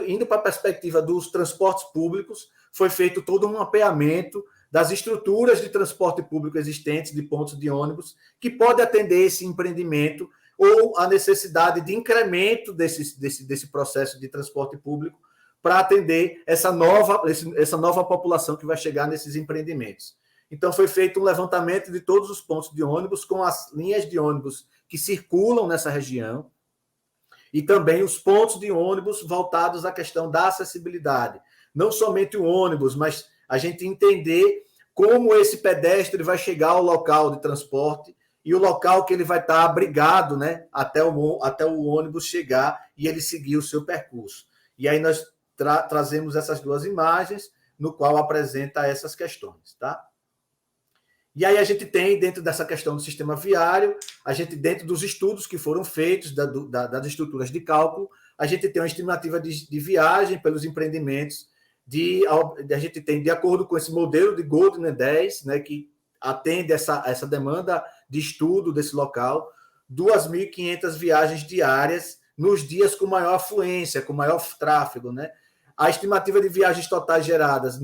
indo para a perspectiva dos transportes públicos, foi feito todo um mapeamento das estruturas de transporte público existentes, de pontos de ônibus, que pode atender esse empreendimento ou a necessidade de incremento desse processo de transporte público para atender essa nova população que vai chegar nesses empreendimentos. Então, foi feito um levantamento de todos os pontos de ônibus, com as linhas de ônibus que circulam nessa região, e também os pontos de ônibus voltados à questão da acessibilidade. Não somente o ônibus, mas a gente entender como esse pedestre vai chegar ao local de transporte e o local que ele vai estar abrigado, né, até o ônibus chegar e ele seguir o seu percurso. E aí nós trazemos essas duas imagens, no qual apresenta essas questões, tá? E aí a gente tem, dentro dessa questão do sistema viário, a gente, dentro dos estudos que foram feitos, das estruturas de cálculo, a gente tem uma estimativa de viagem pelos empreendimentos, a gente tem, de acordo com esse modelo de Goldner 10, né, que atende essa demanda de estudo desse local, 2.500 viagens diárias nos dias com maior afluência, com maior tráfego, né? A estimativa de viagens totais geradas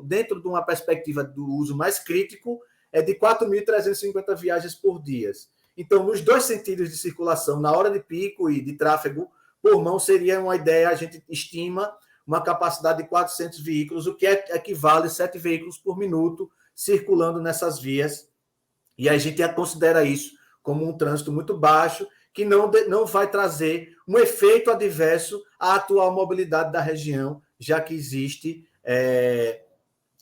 dentro de uma perspectiva do uso mais crítico é de 4.350 viagens por dia. Então, nos dois sentidos de circulação, na hora de pico e de tráfego por mão, seria uma ideia, a gente estima uma capacidade de 400 veículos, o que equivale a 7 veículos por minuto circulando nessas vias. E a gente considera isso como um trânsito muito baixo, que não vai trazer um efeito adverso à atual mobilidade da região, já que existe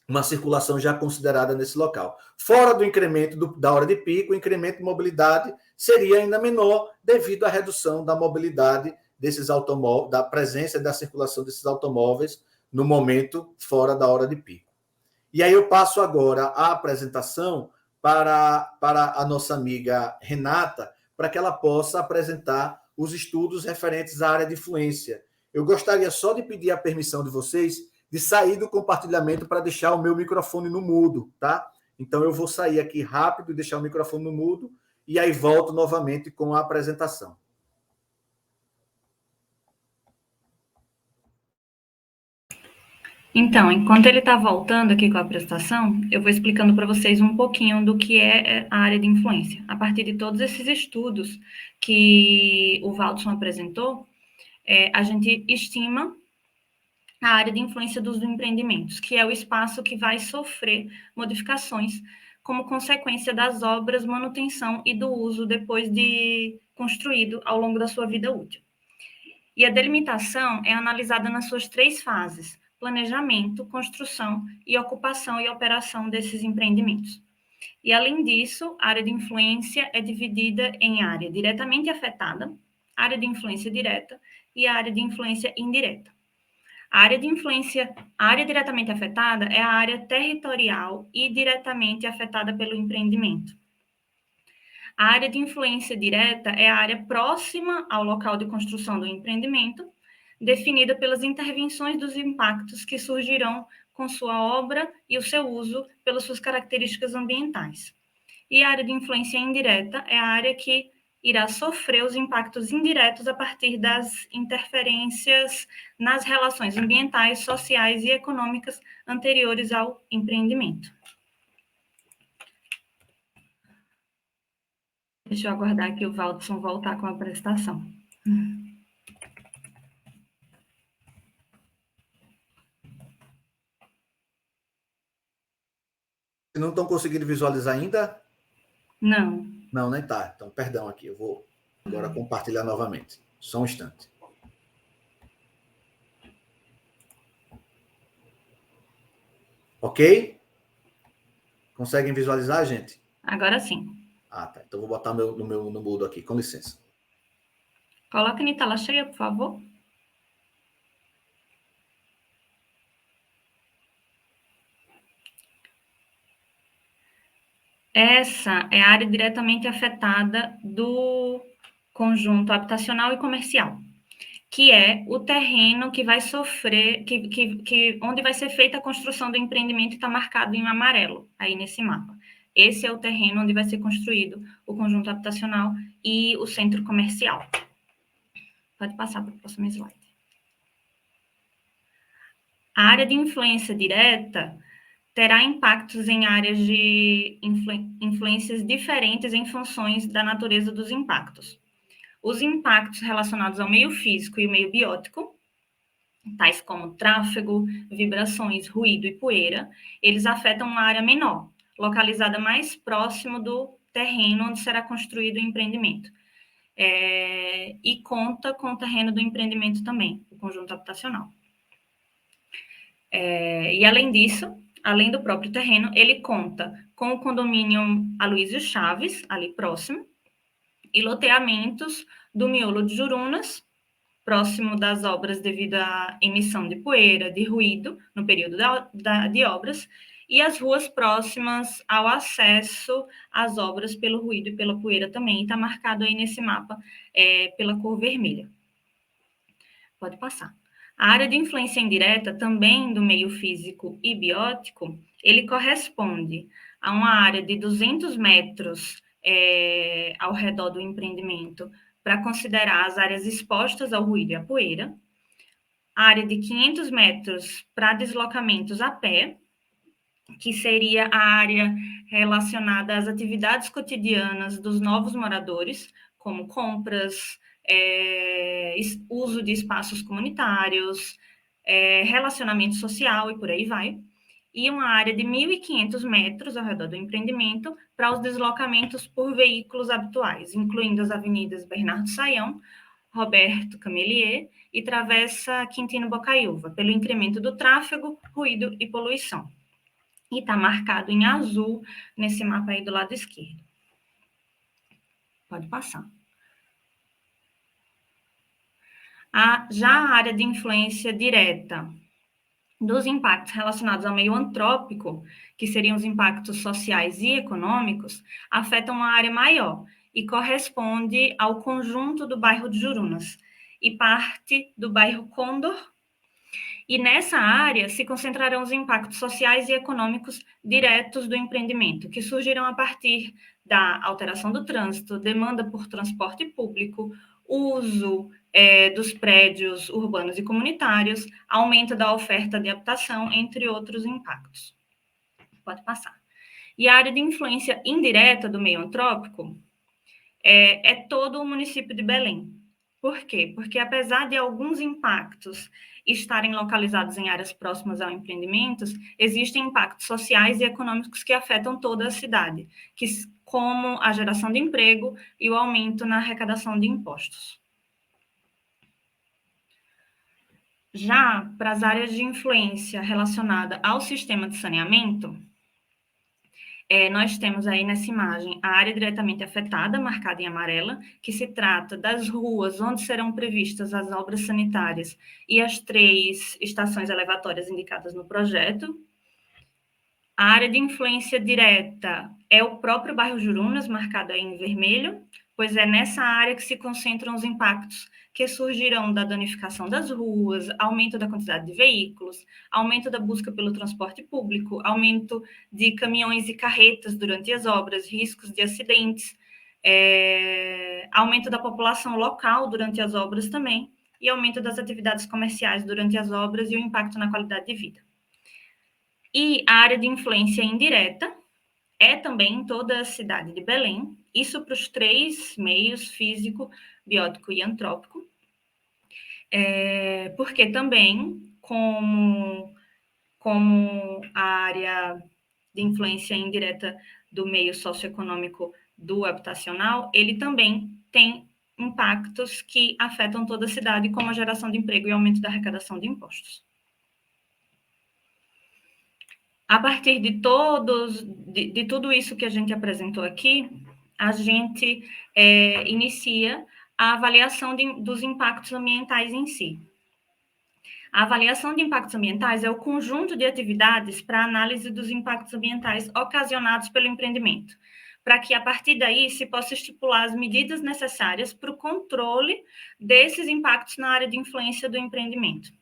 uma circulação já considerada nesse local. Fora do incremento da hora de pico, o incremento de mobilidade seria ainda menor devido à redução da mobilidade desses automóveis, da presença e da circulação desses automóveis no momento fora da hora de pico. E aí eu passo agora a apresentação para a nossa amiga Renata, para que ela possa apresentar os estudos referentes à área de influência. Eu gostaria só de pedir a permissão de vocês de sair do compartilhamento para deixar o meu microfone no mudo, tá? Então, eu vou sair aqui rápido e deixar o microfone no mudo, e aí volto novamente com a apresentação. Então, enquanto ele está voltando aqui com a apresentação, eu vou explicando para vocês um pouquinho do que é a área de influência. A partir de todos esses estudos que o Valdson apresentou, a gente estima a área de influência dos empreendimentos, que é o espaço que vai sofrer modificações como consequência das obras, manutenção e do uso depois de construído ao longo da sua vida útil. E a delimitação é analisada nas suas 3 fases: planejamento, construção e ocupação e operação desses empreendimentos. E, além disso, a área de influência é dividida em área diretamente afetada, área de influência direta e a área de influência indireta. A área diretamente afetada é a área territorial e diretamente afetada pelo empreendimento. A área de influência direta é a área próxima ao local de construção do empreendimento, definida pelas intervenções dos impactos que surgirão com sua obra e o seu uso pelas suas características ambientais. E a área de influência indireta é a área que irá sofrer os impactos indiretos a partir das interferências nas relações ambientais, sociais e econômicas anteriores ao empreendimento. Deixa eu aguardar que o Valdson voltar com a apresentação. Não estão conseguindo visualizar ainda? Não. Não, nem tá. Então, perdão aqui. Eu vou agora compartilhar novamente. Só um instante. Ok? Conseguem visualizar, gente? Agora sim. Ah, tá. Então, vou botar no mudo aqui. Com licença. Coloque em tela cheia, por favor. Essa é a área diretamente afetada do conjunto habitacional e comercial, que é o terreno que vai sofrer, onde vai ser feita a construção do empreendimento, está marcado em amarelo, aí nesse mapa. Esse é o terreno onde vai ser construído o conjunto habitacional e o centro comercial. Pode passar para o próximo slide. A área de influência direta terá impactos em áreas de influências diferentes em funções da natureza dos impactos. Os impactos relacionados ao meio físico e o meio biótico, tais como tráfego, vibrações, ruído e poeira, eles afetam uma área menor, localizada mais próximo do terreno onde será construído o empreendimento. E conta com o terreno do empreendimento também, o conjunto habitacional. E além disso, além do próprio terreno, ele conta com o condomínio Aloysio Chaves, ali próximo, e loteamentos do miolo de Jurunas, próximo das obras devido à emissão de poeira, de ruído, no período de obras, e as ruas próximas ao acesso às obras pelo ruído e pela poeira também, está marcado aí nesse mapa pela cor vermelha. Pode passar. A área de influência indireta, também do meio físico e biótico, ele corresponde a uma área de 200 metros ao redor do empreendimento, para considerar as áreas expostas ao ruído e à poeira, a área de 500 metros para deslocamentos a pé, que seria a área relacionada às atividades cotidianas dos novos moradores, como compras, uso de espaços comunitários, relacionamento social e por aí vai. E uma área de 1.500 metros ao redor do empreendimento para os deslocamentos por veículos habituais, incluindo as avenidas Bernardo Saião, Roberto Camelier e Travessa Quintino Bocaiúva, pelo incremento do tráfego, ruído e poluição. E está marcado em azul nesse mapa aí do lado esquerdo. Pode passar. Já a área de influência direta dos impactos relacionados ao meio antrópico, que seriam os impactos sociais e econômicos, afetam uma área maior e corresponde ao conjunto do bairro de Jurunas e parte do bairro Condor. E nessa área se concentrarão os impactos sociais e econômicos diretos do empreendimento, que surgirão a partir da alteração do trânsito, demanda por transporte público, uso dos prédios urbanos e comunitários, aumento da oferta de habitação, entre outros impactos. Pode passar. E a área de influência indireta do meio antrópico é todo o município de Belém. Por quê? Porque apesar de alguns impactos estarem localizados em áreas próximas ao empreendimentos, existem impactos sociais e econômicos que afetam toda a cidade, como a geração de emprego e o aumento na arrecadação de impostos. Já para as áreas de influência relacionada ao sistema de saneamento, nós temos aí nessa imagem a área diretamente afetada, marcada em amarela, que se trata das ruas onde serão previstas as obras sanitárias e as 3 estações elevatórias indicadas no projeto. A área de influência direta é o próprio bairro Jurunas, marcado aí em vermelho, pois é nessa área que se concentram os impactos que surgirão da danificação das ruas, aumento da quantidade de veículos, aumento da busca pelo transporte público, aumento de caminhões e carretas durante as obras, riscos de acidentes, aumento da população local durante as obras também, e aumento das atividades comerciais durante as obras e o impacto na qualidade de vida. E a área de influência indireta é também em toda a cidade de Belém, isso para os 3 meios, físico, biótico e antrópico, porque também, como a área de influência indireta do meio socioeconômico do habitacional, ele também tem impactos que afetam toda a cidade, como a geração de emprego e aumento da arrecadação de impostos. A partir de tudo isso que a gente apresentou aqui, a gente inicia a avaliação dos impactos ambientais em si. A avaliação de impactos ambientais é o conjunto de atividades para análise dos impactos ambientais ocasionados pelo empreendimento, para que, a partir daí, se possa estipular as medidas necessárias para o controle desses impactos na área de influência do empreendimento.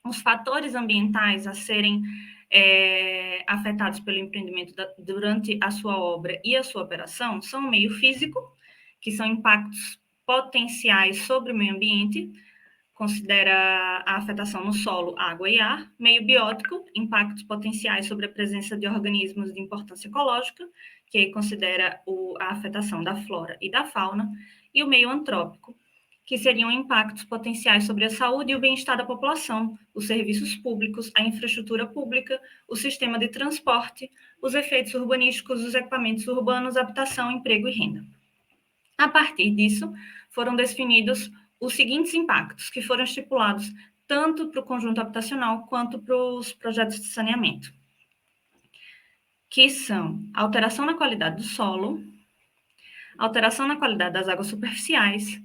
Os fatores ambientais a serem afetados pelo empreendimento durante a sua obra e a sua operação são o meio físico, que são impactos potenciais sobre o meio ambiente, considera a afetação no solo, água e ar. Meio biótico, impactos potenciais sobre a presença de organismos de importância ecológica, que aí considera a afetação da flora e da fauna. E o meio antrópico, que seriam impactos potenciais sobre a saúde e o bem-estar da população, os serviços públicos, a infraestrutura pública, o sistema de transporte, os efeitos urbanísticos, os equipamentos urbanos, habitação, emprego e renda. A partir disso, foram definidos os seguintes impactos, que foram estipulados tanto para o conjunto habitacional quanto para os projetos de saneamento, que são alteração na qualidade do solo, alteração na qualidade das águas superficiais,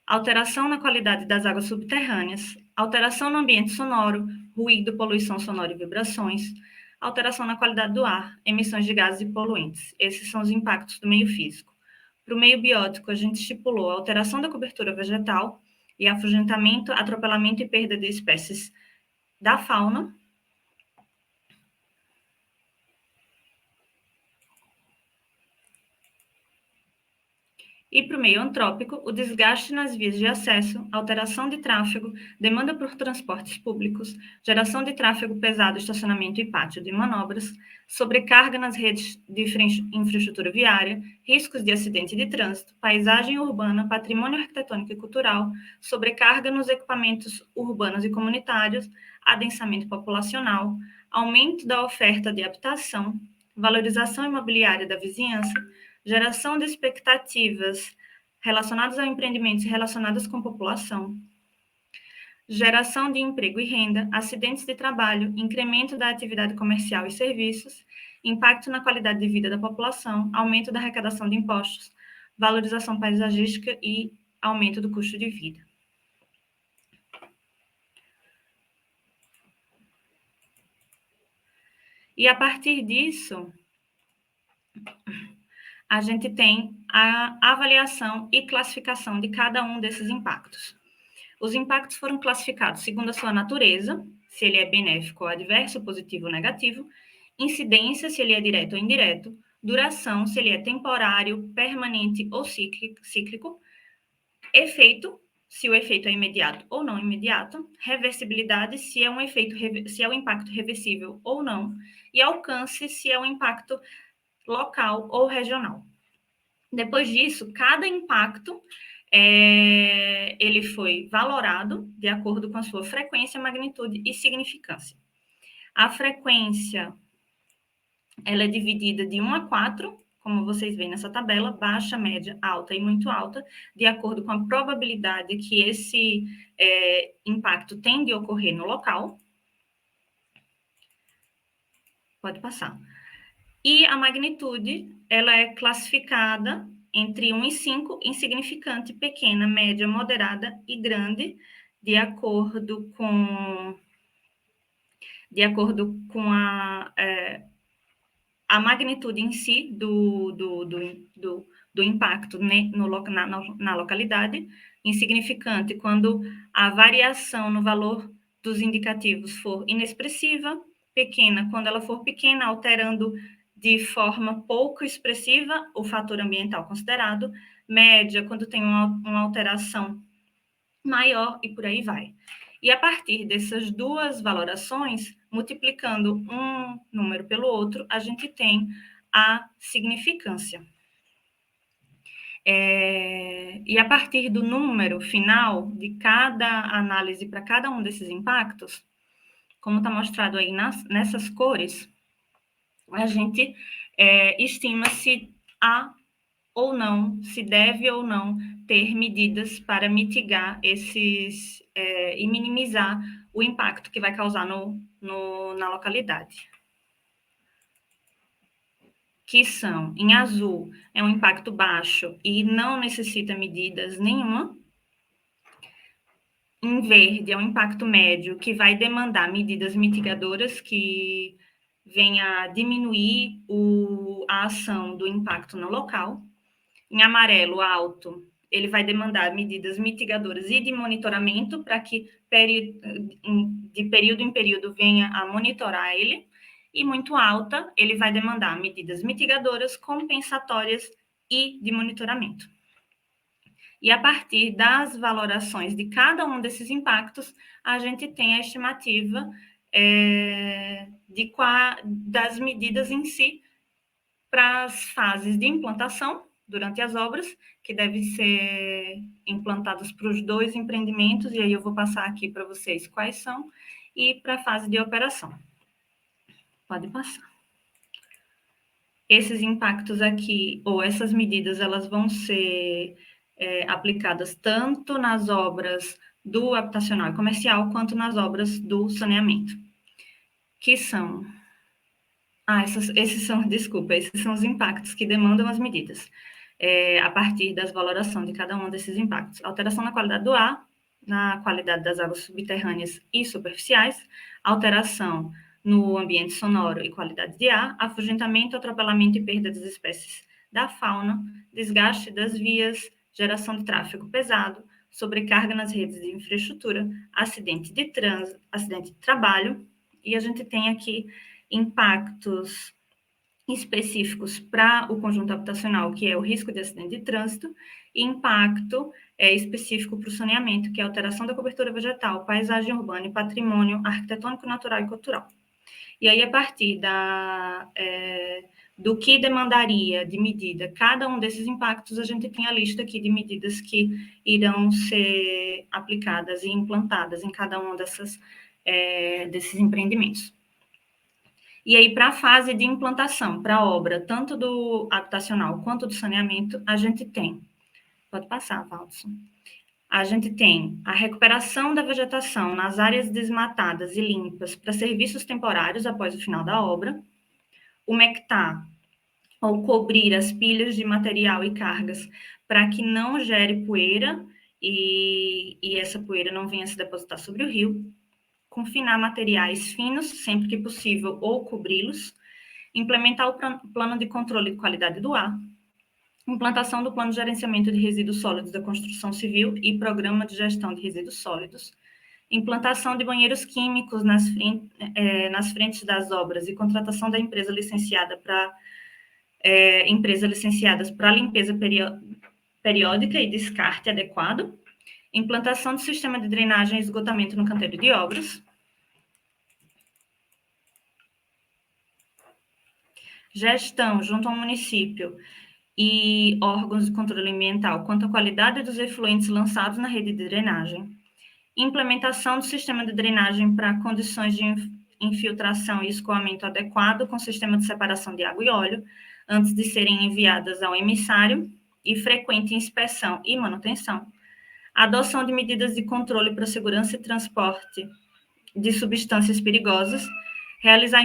alteração na qualidade das águas subterrâneas, alteração no ambiente sonoro, ruído, poluição sonora e vibrações, alteração na qualidade do ar, emissões de gases e poluentes. Esses são os impactos do meio físico. Para o meio biótico, a gente estipulou a alteração da cobertura vegetal e afugentamento, atropelamento e perda de espécies da fauna. E para o meio antrópico, o desgaste nas vias de acesso, alteração de tráfego, demanda por transportes públicos, geração de tráfego pesado, estacionamento e pátio de manobras, sobrecarga nas redes de infraestrutura viária, riscos de acidente de trânsito, paisagem urbana, patrimônio arquitetônico e cultural, sobrecarga nos equipamentos urbanos e comunitários, adensamento populacional, aumento da oferta de habitação, valorização imobiliária da vizinhança, geração de expectativas relacionadas a empreendimentos relacionados com população, geração de emprego e renda, acidentes de trabalho, incremento da atividade comercial e serviços, impacto na qualidade de vida da população, aumento da arrecadação de impostos, valorização paisagística e aumento do custo de vida. E a partir disso, a gente tem a avaliação e classificação de cada um desses impactos. Os impactos foram classificados segundo a sua natureza, se ele é benéfico ou adverso, positivo ou negativo, incidência, se ele é direto ou indireto, duração, se ele é temporário, permanente ou cíclico, efeito, se o efeito é imediato ou não imediato, reversibilidade, se é um impacto reversível ou não, e alcance, se é um impacto local ou regional. Depois disso, cada impacto ele foi valorado de acordo com a sua frequência, magnitude e significância. A frequência ela é dividida de 1 a 4, como vocês veem nessa tabela, baixa, média, alta e muito alta, de acordo com a probabilidade que esse impacto tem de ocorrer no local. Pode passar. E a magnitude, ela é classificada entre 1 e 5, insignificante, pequena, média, moderada e grande, de acordo com a magnitude em si do impacto, né, na localidade. Insignificante quando a variação no valor dos indicativos for inexpressiva, pequena quando ela for pequena, alterando de forma pouco expressiva o fator ambiental considerado, média quando tem uma alteração maior e por aí vai. E a partir dessas duas valorações, multiplicando um número pelo outro, a gente tem a significância. E a partir do número final de cada análise para cada um desses impactos, como está mostrado aí nessas cores, a gente estima se há ou não, se deve ou não ter medidas para mitigar e minimizar o impacto que vai causar na localidade. Que são, em azul, é um impacto baixo e não necessita medidas nenhuma. Em verde, é um impacto médio, que vai demandar medidas mitigadoras que venha a diminuir a ação do impacto no local. Em amarelo, alto, ele vai demandar medidas mitigadoras e de monitoramento para que, de período em período, venha a monitorar ele. E muito alta, ele vai demandar medidas mitigadoras, compensatórias e de monitoramento. E a partir das valorações de cada um desses impactos, a gente tem a estimativa das medidas em si para as fases de implantação durante as obras, que devem ser implantadas para os 2 empreendimentos, e aí eu vou passar aqui para vocês quais são, e para a fase de operação. Pode passar. Esses impactos aqui, ou essas medidas, elas vão ser aplicadas tanto nas obras do habitacional e comercial, quanto nas obras do saneamento. Que são... esses são os impactos que demandam as medidas, a partir das valorações de cada um desses impactos. Alteração na qualidade do ar, na qualidade das águas subterrâneas e superficiais, alteração no ambiente sonoro e qualidade de ar, afugentamento, atropelamento e perda das espécies da fauna, desgaste das vias, geração de tráfego pesado, sobrecarga nas redes de infraestrutura, acidente de trânsito, acidente de trabalho, e a gente tem aqui impactos específicos para o conjunto habitacional, que é o risco de acidente de trânsito, e impacto específico para o saneamento, que é a alteração da cobertura vegetal, paisagem urbana e patrimônio arquitetônico, natural e cultural. E aí, a partir do que demandaria de medida cada um desses impactos, a gente tem a lista aqui de medidas que irão ser aplicadas e implantadas em cada um desses empreendimentos. E aí, para a fase de implantação, para a obra, tanto do habitacional quanto do saneamento, a gente tem... Pode passar, Valdson. A gente tem a recuperação da vegetação nas áreas desmatadas e limpas para serviços temporários após o final da obra, umectar, ou cobrir as pilhas de material e cargas para que não gere poeira e essa poeira não venha se depositar sobre o rio, confinar materiais finos sempre que possível ou cobri-los, implementar o plano de controle de qualidade do ar, implantação do plano de gerenciamento de resíduos sólidos da construção civil e programa de gestão de resíduos sólidos, implantação de banheiros químicos nas frentes das obras e contratação da empresa licenciadas para limpeza periódica e descarte adequado, implantação do sistema de drenagem e esgotamento no canteiro de obras, gestão junto ao município e órgãos de controle ambiental quanto à qualidade dos efluentes lançados na rede de drenagem, implementação do sistema de drenagem para condições de infiltração e escoamento adequado com sistema de separação de água e óleo, antes de serem enviadas ao emissário, e frequente inspeção e manutenção, adoção de medidas de controle para segurança e transporte de substâncias perigosas, realizar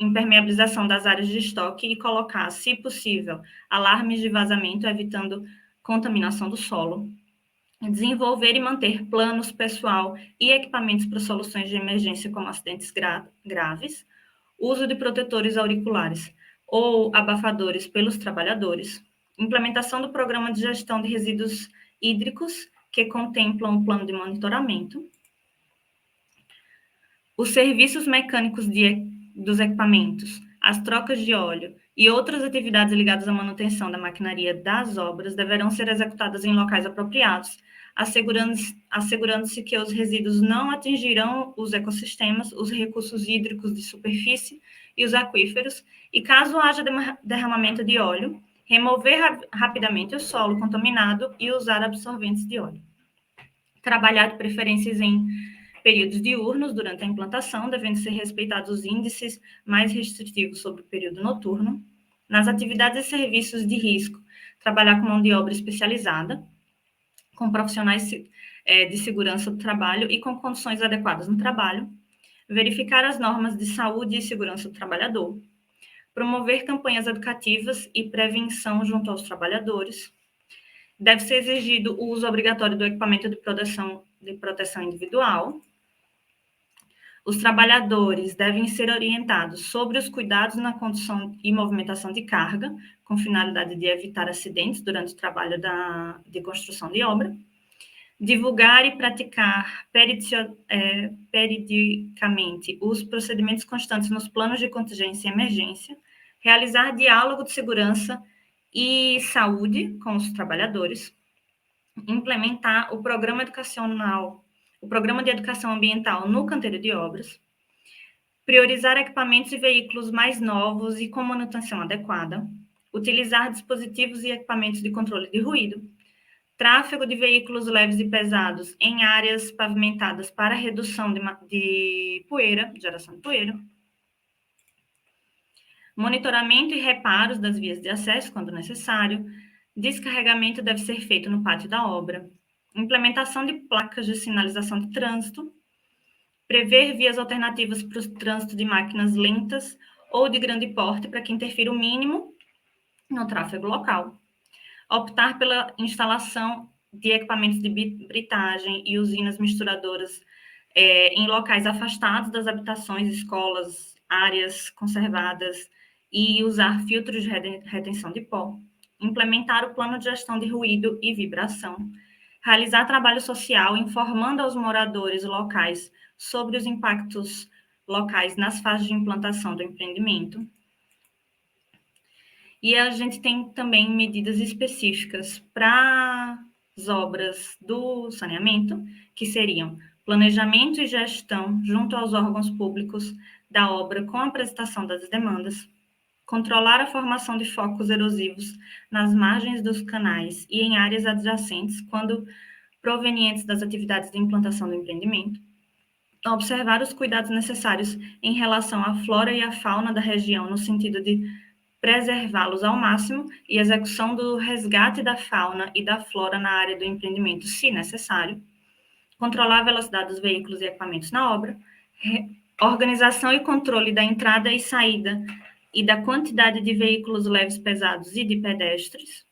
impermeabilização das áreas de estoque e colocar, se possível, alarmes de vazamento, evitando contaminação do solo, desenvolver e manter planos pessoal e equipamentos para soluções de emergência como acidentes graves, uso de protetores auriculares ou abafadores pelos trabalhadores, implementação do programa de gestão de resíduos hídricos, que contemplam um plano de monitoramento, os serviços mecânicos dos equipamentos, as trocas de óleo e outras atividades ligadas à manutenção da maquinaria das obras deverão ser executadas em locais apropriados, assegurando-se que os resíduos não atingirão os ecossistemas, os recursos hídricos de superfície e os aquíferos, e caso haja derramamento de óleo, remover rapidamente o solo contaminado e usar absorventes de óleo. Trabalhar de preferências em períodos diurnos durante a implantação, devendo ser respeitados os índices mais restritivos sobre o período noturno. Nas atividades e serviços de risco, trabalhar com mão de obra especializada, com profissionais de segurança do trabalho e com condições adequadas no trabalho. Verificar as normas de saúde e segurança do trabalhador. Promover campanhas educativas e prevenção junto aos trabalhadores. Deve ser exigido o uso obrigatório do equipamento de proteção individual. Os trabalhadores devem ser orientados sobre os cuidados na condução e movimentação de carga, com finalidade de evitar acidentes durante o trabalho de construção de obra. Divulgar e praticar periodicamente os procedimentos constantes nos planos de contingência e emergência. Realizar diálogo de segurança e saúde com os trabalhadores. Implementar o programa de educação ambiental no canteiro de obras, priorizar equipamentos e veículos mais novos e com manutenção adequada, utilizar dispositivos e equipamentos de controle de ruído, tráfego de veículos leves e pesados em áreas pavimentadas para redução de poeira, geração de poeira, monitoramento e reparos das vias de acesso, quando necessário, descarregamento deve ser feito no pátio da obra, implementação de placas de sinalização de trânsito, prever vias alternativas para o trânsito de máquinas lentas ou de grande porte para que interfira o mínimo no tráfego local, optar pela instalação de equipamentos de britagem e usinas misturadoras em locais afastados das habitações, escolas, áreas conservadas e usar filtros de retenção de pó, implementar o plano de gestão de ruído e vibração, realizar trabalho social informando aos moradores locais sobre os impactos locais nas fases de implantação do empreendimento. E a gente tem também medidas específicas para as obras do saneamento, que seriam planejamento e gestão junto aos órgãos públicos da obra com a apresentação das demandas, controlar a formação de focos erosivos nas margens dos canais e em áreas adjacentes, quando provenientes das atividades de implantação do empreendimento, observar os cuidados necessários em relação à flora e à fauna da região, no sentido de preservá-los ao máximo, e execução do resgate da fauna e da flora na área do empreendimento, se necessário, controlar a velocidade dos veículos e equipamentos na obra, organização e controle da entrada e saída e da quantidade de veículos leves, pesados e de pedestres,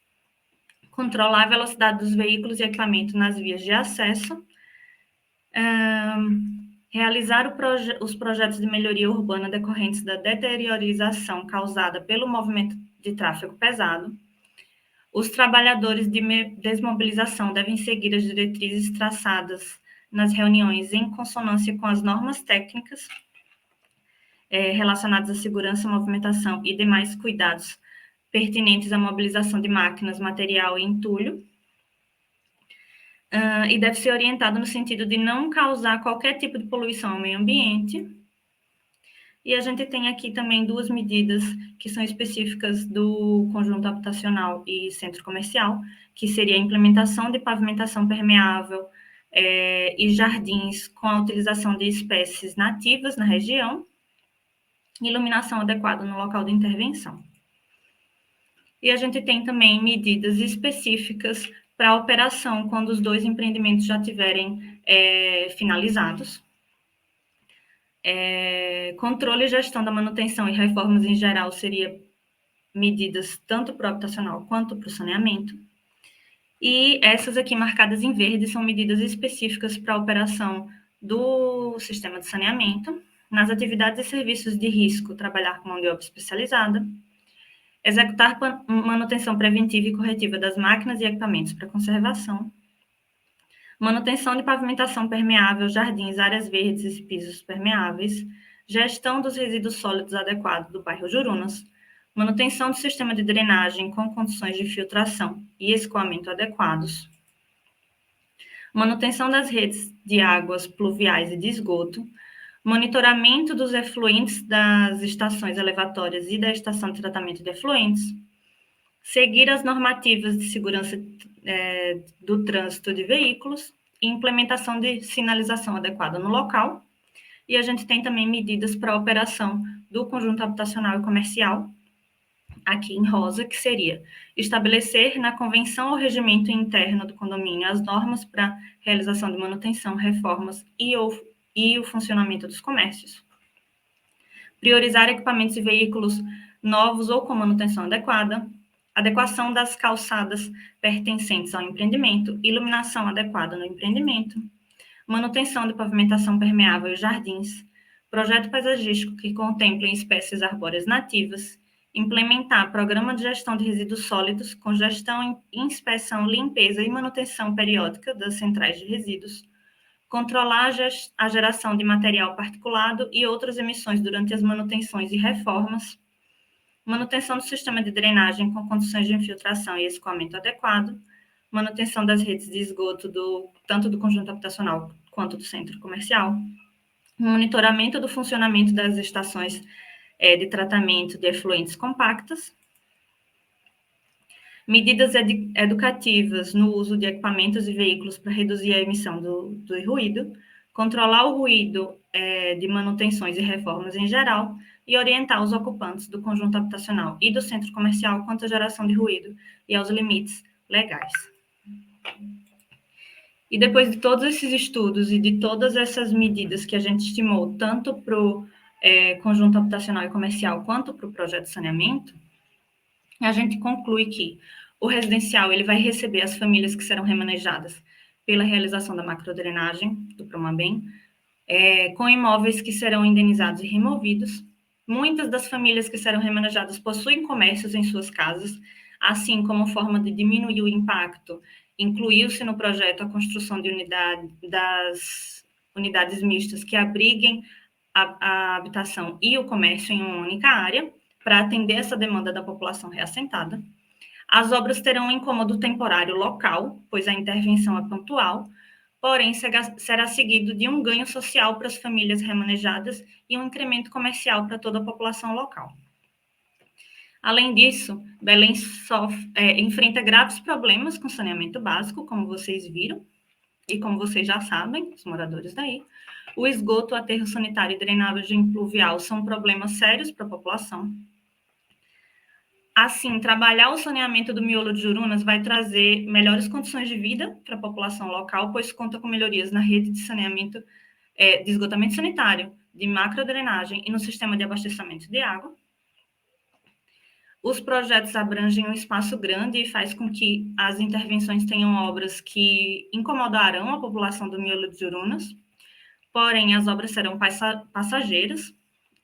controlar a velocidade dos veículos e equipamentos nas vias de acesso, realizar os projetos de melhoria urbana decorrentes da deteriorização causada pelo movimento de tráfego pesado. Os trabalhadores de desmobilização devem seguir as diretrizes traçadas nas reuniões em consonância com as normas técnicas relacionadas à segurança, movimentação e demais cuidados pertinentes à mobilização de máquinas, material e entulho. E deve ser orientado no sentido de não causar qualquer tipo de poluição ao meio ambiente. E a gente tem aqui também duas medidas que são específicas do conjunto habitacional e centro comercial, que seria a implementação de pavimentação permeável e jardins com a utilização de espécies nativas na região, iluminação adequada no local de intervenção. E a gente tem também medidas específicas para a operação quando os dois empreendimentos já tiverem finalizados. Controle e gestão da manutenção e reformas em geral seria medidas tanto para o habitacional quanto para o saneamento. E essas aqui marcadas em verde são medidas específicas para a operação do sistema de saneamento. Nas atividades e serviços de risco, trabalhar com mão de obra especializada. Executar manutenção preventiva e corretiva das máquinas e equipamentos para conservação. Manutenção de pavimentação permeável, jardins, áreas verdes e pisos permeáveis. Gestão dos resíduos sólidos adequados do bairro Jurunas. Manutenção do sistema de drenagem com condições de filtração e escoamento adequados. Manutenção das redes de águas pluviais e de esgoto. monitoramento dos efluentes das estações elevatórias e da estação de tratamento de efluentes, seguir as normativas de segurança do trânsito de veículos e implementação de sinalização adequada no local. E a gente tem também medidas para a operação do conjunto habitacional e comercial, aqui em rosa, que seria estabelecer na convenção ou regimento interno do condomínio as normas para realização de manutenção, reformas e o funcionamento dos comércios. Priorizar equipamentos e veículos novos ou com manutenção adequada, adequação das calçadas pertencentes ao empreendimento, iluminação adequada no empreendimento, manutenção de pavimentação permeável e jardins, projeto paisagístico que contemple espécies arbóreas nativas, implementar programa de gestão de resíduos sólidos com gestão, inspeção, limpeza e manutenção periódica das centrais de resíduos, controlar a geração de material particulado e outras emissões durante as manutenções e reformas, manutenção do sistema de drenagem com condições de infiltração e escoamento adequado, manutenção das redes de esgoto tanto do conjunto habitacional quanto do centro comercial, monitoramento do funcionamento das estações de tratamento de efluentes compactas, medidas educativas no uso de equipamentos e veículos para reduzir a emissão do ruído, controlar o ruído de manutenções e reformas em geral e orientar os ocupantes do conjunto habitacional e do centro comercial quanto à geração de ruído e aos limites legais. E depois de todos esses estudos e de todas essas medidas que a gente estimou, tanto para o conjunto habitacional e comercial quanto para o projeto de saneamento, a gente conclui que o residencial ele vai receber as famílias que serão remanejadas pela realização da macrodrenagem do Promabem, com imóveis que serão indenizados e removidos. Muitas das famílias que serão remanejadas possuem comércios em suas casas, assim como forma de diminuir o impacto, incluiu-se no projeto a construção de das unidades mistas que abriguem a habitação e o comércio em uma única área, para atender essa demanda da população reassentada. As obras terão um incômodo temporário local, pois a intervenção é pontual, porém será seguido de um ganho social para as famílias remanejadas e um incremento comercial para toda a população local. Além disso, Belém enfrenta graves problemas com saneamento básico, como vocês viram, e como vocês já sabem, os moradores daí. O esgoto, o aterro sanitário e drenagem pluvial são problemas sérios para a população. Assim, trabalhar o saneamento do miolo de Jurunas vai trazer melhores condições de vida para a população local, pois conta com melhorias na rede de saneamento, de esgotamento sanitário, de macrodrenagem e no sistema de abastecimento de água. Os projetos abrangem um espaço grande e faz com que as intervenções tenham obras que incomodarão a população do miolo de Jurunas, porém as obras serão passageiras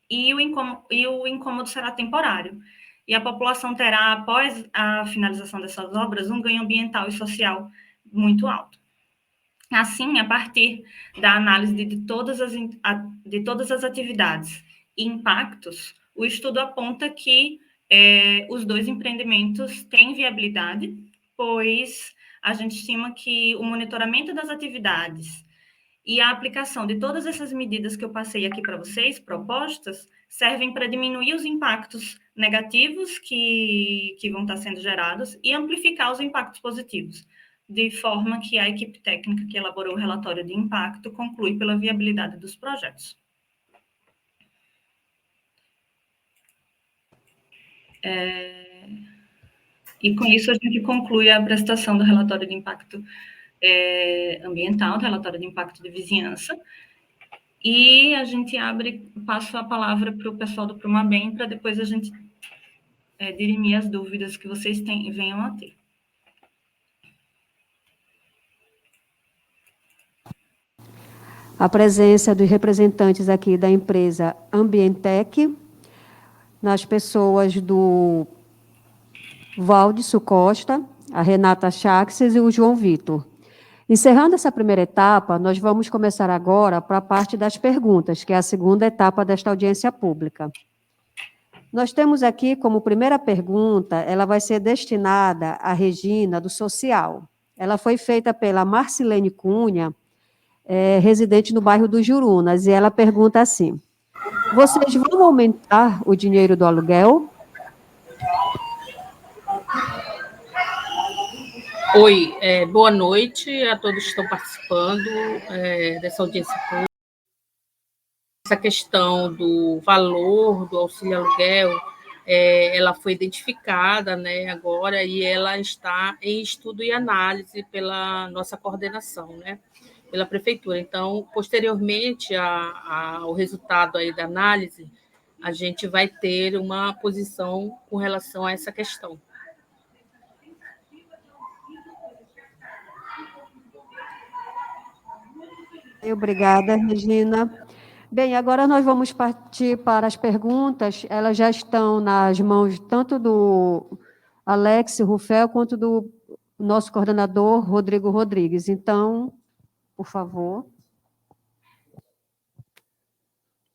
e o incômodo será temporário. E a população terá, após a finalização dessas obras, um ganho ambiental e social muito alto. Assim, a partir da análise de todas as atividades e impactos, o estudo aponta que os dois empreendimentos têm viabilidade, pois a gente estima que o monitoramento das atividades e a aplicação de todas essas medidas que eu passei aqui para vocês, propostas, servem para diminuir os impactos negativos que vão estar sendo gerados e amplificar os impactos positivos, de forma que a equipe técnica que elaborou o relatório de impacto conclui pela viabilidade dos projetos. E com isso a gente conclui a apresentação do relatório de impacto ambiental, do relatório de impacto de vizinhança, e a gente passa a palavra para o pessoal do Promabem, para depois a gente dirimir as dúvidas que vocês venham a ter. A presença dos representantes aqui da empresa Ambientec, nas pessoas do Valdisso Costa, a Renata Chaxes e o João Vitor. Encerrando essa primeira etapa, nós vamos começar agora para a parte das perguntas, que é a segunda etapa desta audiência pública. Nós temos aqui como primeira pergunta, ela vai ser destinada à Regina, do Social. Ela foi feita pela Marcilene Cunha, residente no bairro do Jurunas, e ela pergunta assim: vocês vão aumentar o dinheiro do aluguel? Oi, boa noite a todos que estão participando dessa audiência pública. Essa questão do valor do auxílio aluguel, ela foi identificada, né, agora, e ela está em estudo e análise pela nossa coordenação, né, pela prefeitura. Então, posteriormente ao resultado aí da análise, a gente vai ter uma posição com relação a essa questão. Obrigada, Regina. Bem, agora nós vamos partir para as perguntas. Elas já estão nas mãos tanto do Alex Rufel quanto do nosso coordenador, Rodrigo Rodrigues. Então, por favor.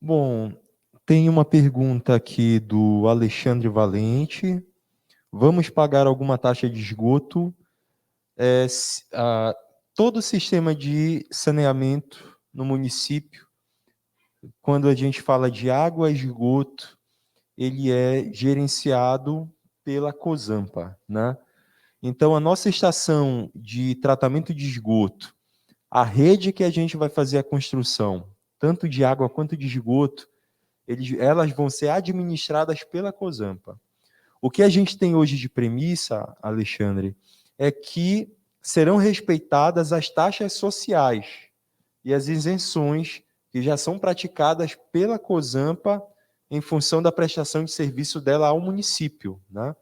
Bom, tem uma pergunta aqui do Alexandre Valente. Vamos pagar alguma taxa de esgoto? Todo o sistema de saneamento no município, quando a gente fala de água e esgoto, ele é gerenciado pela COSAMPA, né? Então, a nossa estação de tratamento de esgoto, a rede que a gente vai fazer a construção, tanto de água quanto de esgoto, elas vão ser administradas pela COSAMPA. O que a gente tem hoje de premissa, Alexandre, é que serão respeitadas as taxas sociais e as isenções que já são praticadas pela COSAMPA em função da prestação de serviço dela ao município, né?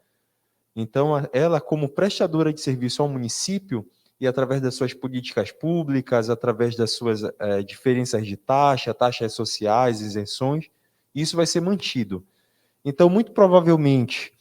Então, ela, como prestadora de serviço ao município, e através das suas políticas públicas, através das suas diferenças de taxa, taxas sociais, isenções, isso vai ser mantido. Então, muito provavelmente,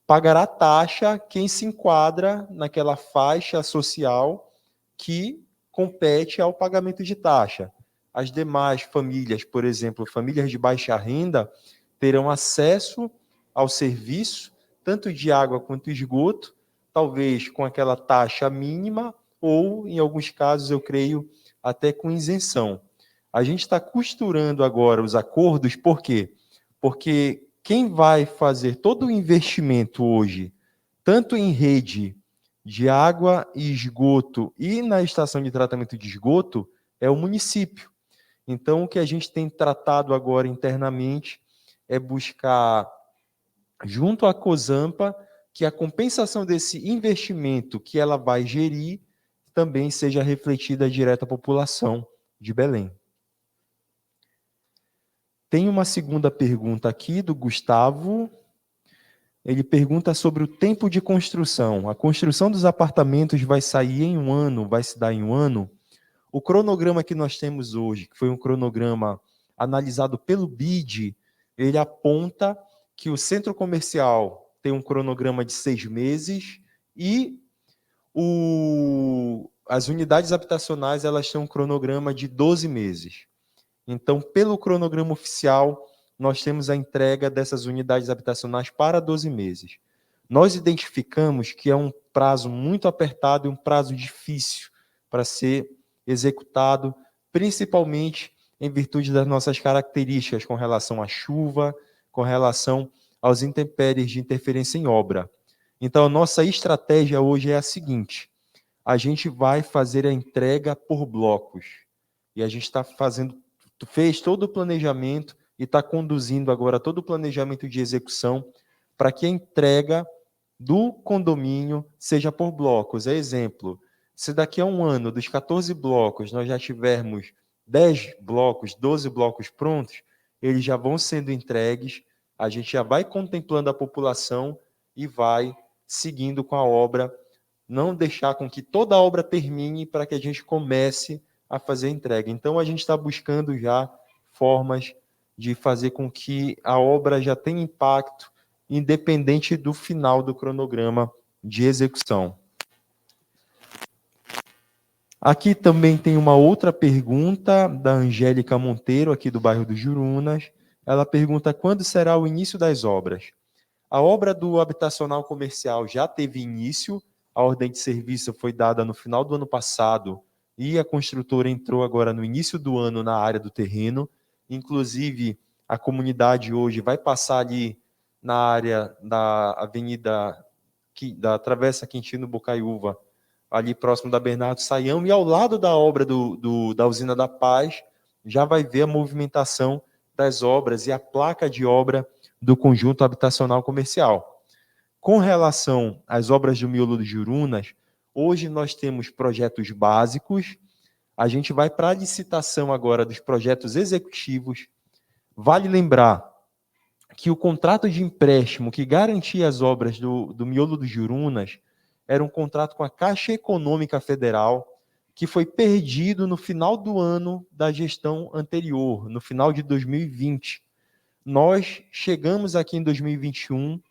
pagará taxa quem se enquadra naquela faixa social que compete ao pagamento de taxa. As demais famílias, por exemplo, famílias de baixa renda, terão acesso ao serviço, tanto de água quanto esgoto, talvez com aquela taxa mínima, ou, em alguns casos, eu creio, até com isenção. A gente está costurando agora os acordos, por quê? Porque quem vai fazer todo o investimento hoje, tanto em rede de água e esgoto e na estação de tratamento de esgoto, é o município. Então, o que a gente tem tratado agora internamente é buscar, junto à COSAMPA, que a compensação desse investimento que ela vai gerir também seja refletida direto à população de Belém. Tem uma segunda pergunta aqui do Gustavo. Ele pergunta sobre o tempo de construção. A construção dos apartamentos vai sair em um ano, vai se dar em um ano? O cronograma que nós temos hoje, que foi um cronograma analisado pelo BID, ele aponta que o centro comercial tem um cronograma de 6 meses e as unidades habitacionais elas têm um cronograma de 12 meses. Então, pelo cronograma oficial, nós temos a entrega dessas unidades habitacionais para 12 meses. Nós identificamos que é um prazo muito apertado e um prazo difícil para ser executado, principalmente em virtude das nossas características com relação à chuva, com relação aos intempéries de interferência em obra. Então, a nossa estratégia hoje é a seguinte: a gente vai fazer a entrega por blocos. E a gente fez todo o planejamento e está conduzindo agora todo o planejamento de execução para que a entrega do condomínio seja por blocos. Exemplo, se daqui a um ano, dos 14 blocos, nós já tivermos 10 blocos, 12 blocos prontos, eles já vão sendo entregues, a gente já vai contemplando a população e vai seguindo com a obra, não deixar com que toda a obra termine para que a gente comece a fazer a entrega. Então, a gente está buscando já formas de fazer com que a obra já tenha impacto, independente do final do cronograma de execução. Aqui também tem uma outra pergunta da Angélica Monteiro, aqui do bairro do Jurunas. Ela pergunta quando será o início das obras. A obra do habitacional comercial já teve início, a ordem de serviço foi dada no final do ano passado e a construtora entrou agora no início do ano na área do terreno. Inclusive, a comunidade hoje vai passar ali na área da avenida, da Travessa Quintino Bocaiúva, ali próximo da Bernardo Saião, e ao lado da obra da Usina da Paz, já vai ver a movimentação das obras e a placa de obra do conjunto habitacional comercial. Com relação às obras do miolo dos Jurunas, hoje nós temos projetos básicos, a gente vai para a licitação agora dos projetos executivos. Vale lembrar que o contrato de empréstimo que garantia as obras do miolo dos Jurunas era um contrato com a Caixa Econômica Federal, que foi perdido no final do ano da gestão anterior, no final de 2020. Nós chegamos aqui em 2021,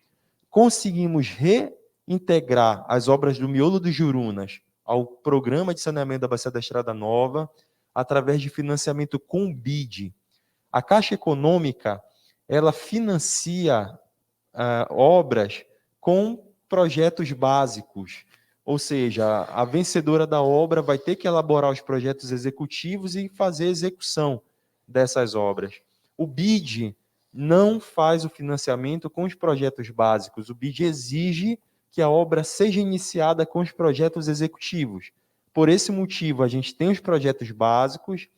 conseguimos reintegrar as obras do miolo dos Jurunas ao Programa de Saneamento da Bacia da Estrada Nova, através de financiamento com BID. A Caixa Econômica, ela financia obras com projetos básicos, ou seja, a vencedora da obra vai ter que elaborar os projetos executivos e fazer a execução dessas obras. O BID não faz o financiamento com os projetos básicos, o BID exige que a obra seja iniciada com os projetos executivos. Por esse motivo, a gente tem os projetos básicos,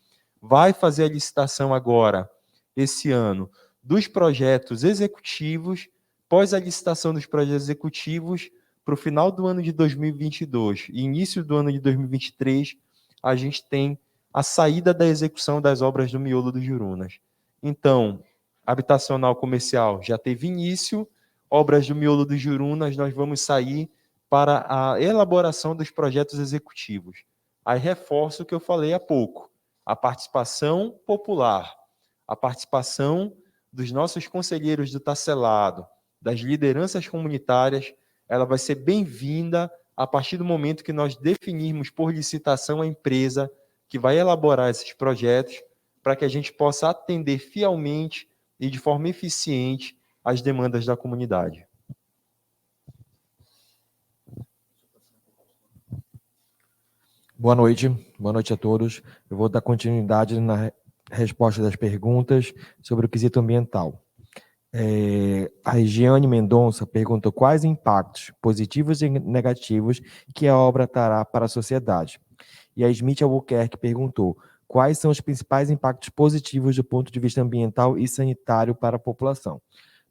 vai fazer a licitação agora, esse ano, dos projetos executivos. Após a licitação dos projetos executivos, para o final do ano de 2022 e início do ano de 2023, a gente tem a saída da execução das obras do miolo dos Jurunas. Então, habitacional comercial já teve início, obras do miolo dos Jurunas, nós vamos sair para a elaboração dos projetos executivos. Aí reforço o que eu falei há pouco, a participação popular, a participação dos nossos conselheiros do Tacelado, das lideranças comunitárias, ela vai ser bem-vinda a partir do momento que nós definirmos por licitação a empresa que vai elaborar esses projetos, para que a gente possa atender fielmente e de forma eficiente as demandas da comunidade. Boa noite a todos. Eu vou dar continuidade na resposta das perguntas sobre o quesito ambiental. A Regiane Mendonça perguntou quais impactos positivos e negativos que a obra trará para a sociedade. E a Smith Albuquerque perguntou quais são os principais impactos positivos do ponto de vista ambiental e sanitário para a população.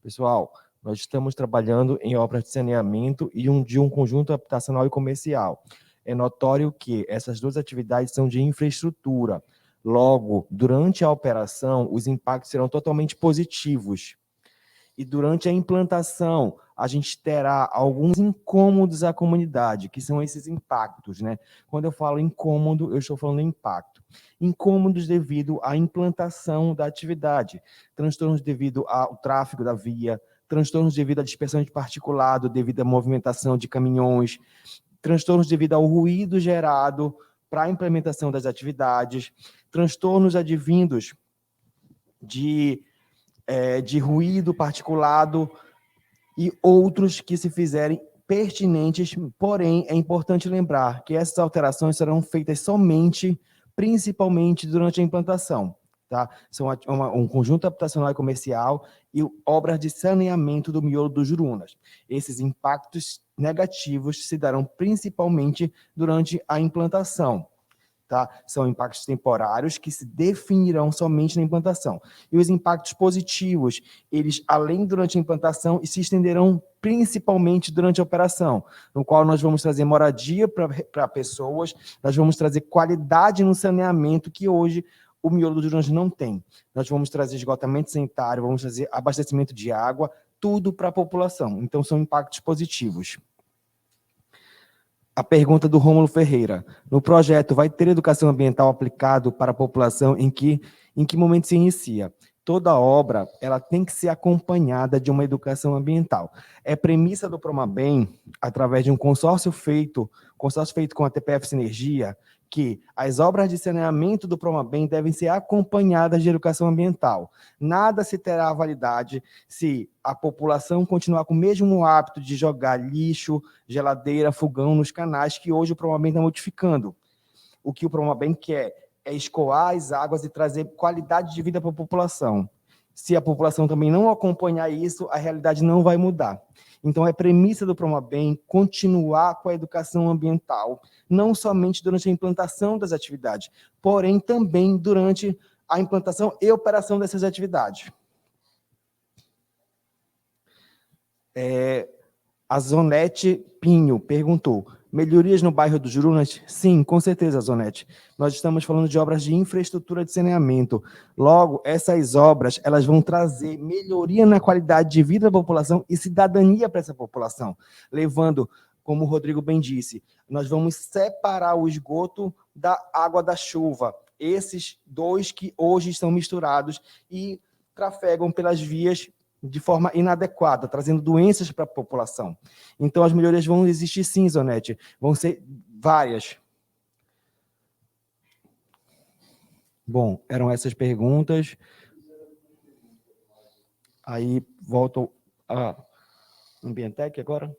Pessoal, nós estamos trabalhando em obras de saneamento e de um conjunto habitacional e comercial. É notório que essas duas atividades são de infraestrutura. Logo, durante a operação, os impactos serão totalmente positivos. E durante a implantação, a gente terá alguns incômodos à comunidade, que são esses impactos, né? Quando eu falo incômodo, eu estou falando impacto. Incômodos devido à implantação da atividade, transtornos devido ao tráfego da via, transtornos devido à dispersão de particulado, devido à movimentação de caminhões, transtornos devido ao ruído gerado para a implementação das atividades, transtornos advindos de ruído particulado e outros que se fizerem pertinentes, porém, é importante lembrar que essas alterações serão feitas somente, principalmente, durante a implantação. Tá? São um conjunto habitacional e comercial e obras de saneamento do miolo dos Jurunas. Esses impactos negativos se darão principalmente durante a implantação. Tá? São impactos temporários que se definirão somente na implantação. E os impactos positivos, eles, além durante a implantação, se estenderão principalmente durante a operação, no qual nós vamos trazer moradia para pessoas, nós vamos trazer qualidade no saneamento que hoje o miolo dos Jurunas não tem. Nós vamos trazer esgotamento sanitário, vamos trazer abastecimento de água, tudo para a população. Então, são impactos positivos. A pergunta do Rômulo Ferreira. No projeto, vai ter educação ambiental aplicado para a população em que momento se inicia? Toda obra, ela tem que ser acompanhada de uma educação ambiental. É premissa do Promabem, através de um consórcio feito com a TPF Sinergia, que as obras de saneamento do Promabem devem ser acompanhadas de educação ambiental. Nada se terá validade se a população continuar com o mesmo hábito de jogar lixo, geladeira, fogão nos canais que hoje o Promabem está modificando. O que o Promabem quer é escoar as águas e trazer qualidade de vida para a população. Se a população também não acompanhar isso, a realidade não vai mudar. Então, é premissa do Promabem continuar com a educação ambiental, não somente durante a implantação das atividades, porém também durante a implantação e operação dessas atividades. A Zonete Pinho perguntou: melhorias no bairro do Jurunas? Sim, com certeza, Zonete. Nós estamos falando de obras de infraestrutura de saneamento. Logo, essas obras elas vão trazer melhoria na qualidade de vida da população e cidadania para essa população, levando, como o Rodrigo bem disse, nós vamos separar o esgoto da água da chuva. Esses dois que hoje estão misturados e trafegam pelas vias de forma inadequada, trazendo doenças para a população. Então, as melhorias vão existir sim, Zonete, vão ser várias. Bom, eram essas perguntas. Aí, volto a Ambientec agora.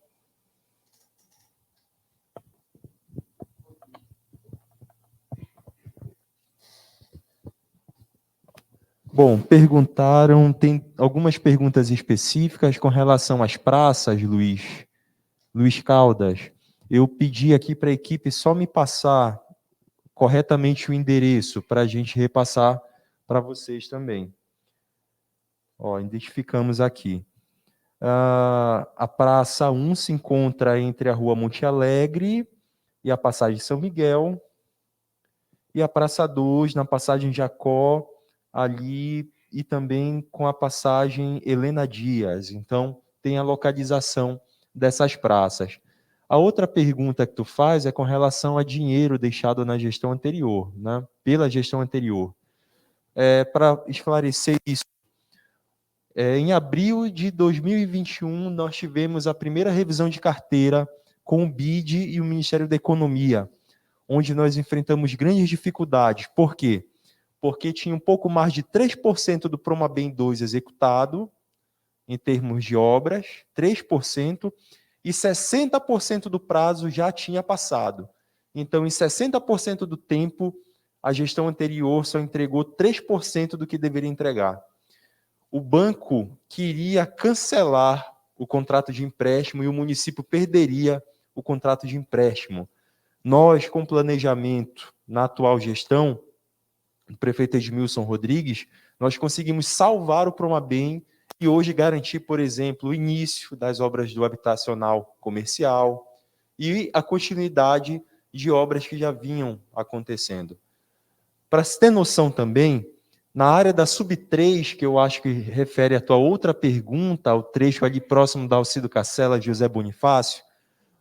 Bom, perguntaram, tem algumas perguntas específicas com relação às praças, Luiz Caldas. Eu pedi aqui para a equipe só me passar corretamente o endereço para a gente repassar para vocês também. Ó, identificamos aqui. A Praça 1 se encontra entre a Rua Monte Alegre e a Passagem São Miguel, e a Praça 2 na Passagem Jacó, ali, e também com a Passagem Helena Dias. Então, tem a localização dessas praças. A outra pergunta que tu faz é com relação a dinheiro deixado na gestão anterior, né? Pela gestão anterior. Para esclarecer isso, em abril de 2021, nós tivemos a primeira revisão de carteira com o BID e o Ministério da Economia, onde nós enfrentamos grandes dificuldades. Por quê? Porque tinha um pouco mais de 3% do Promabem 2 executado, em termos de obras, 3%, e 60% do prazo já tinha passado. Então, em 60% do tempo, a gestão anterior só entregou 3% do que deveria entregar. O banco queria cancelar o contrato de empréstimo e o município perderia o contrato de empréstimo. Nós, com planejamento, na atual gestão, o prefeito Edmilson Rodrigues, nós conseguimos salvar o Promabem e hoje garantir, por exemplo, o início das obras do habitacional comercial e a continuidade de obras que já vinham acontecendo. Para se ter noção também, na área da Sub-3, que eu acho que refere à tua outra pergunta, ao trecho ali próximo da Alcido Cacela de José Bonifácio,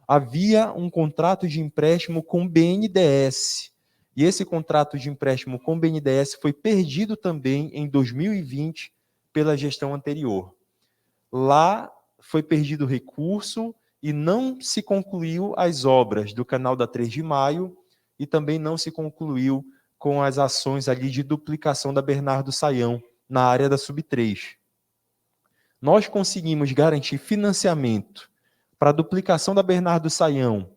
havia um contrato de empréstimo com o BNDES. E esse contrato de empréstimo com o BNDES foi perdido também em 2020 pela gestão anterior. Lá foi perdido o recurso e não se concluiu as obras do canal da 3 de Maio e também não se concluiu com as ações ali de duplicação da Bernardo Saião na área da Sub-3. Nós conseguimos garantir financiamento para a duplicação da Bernardo Saião,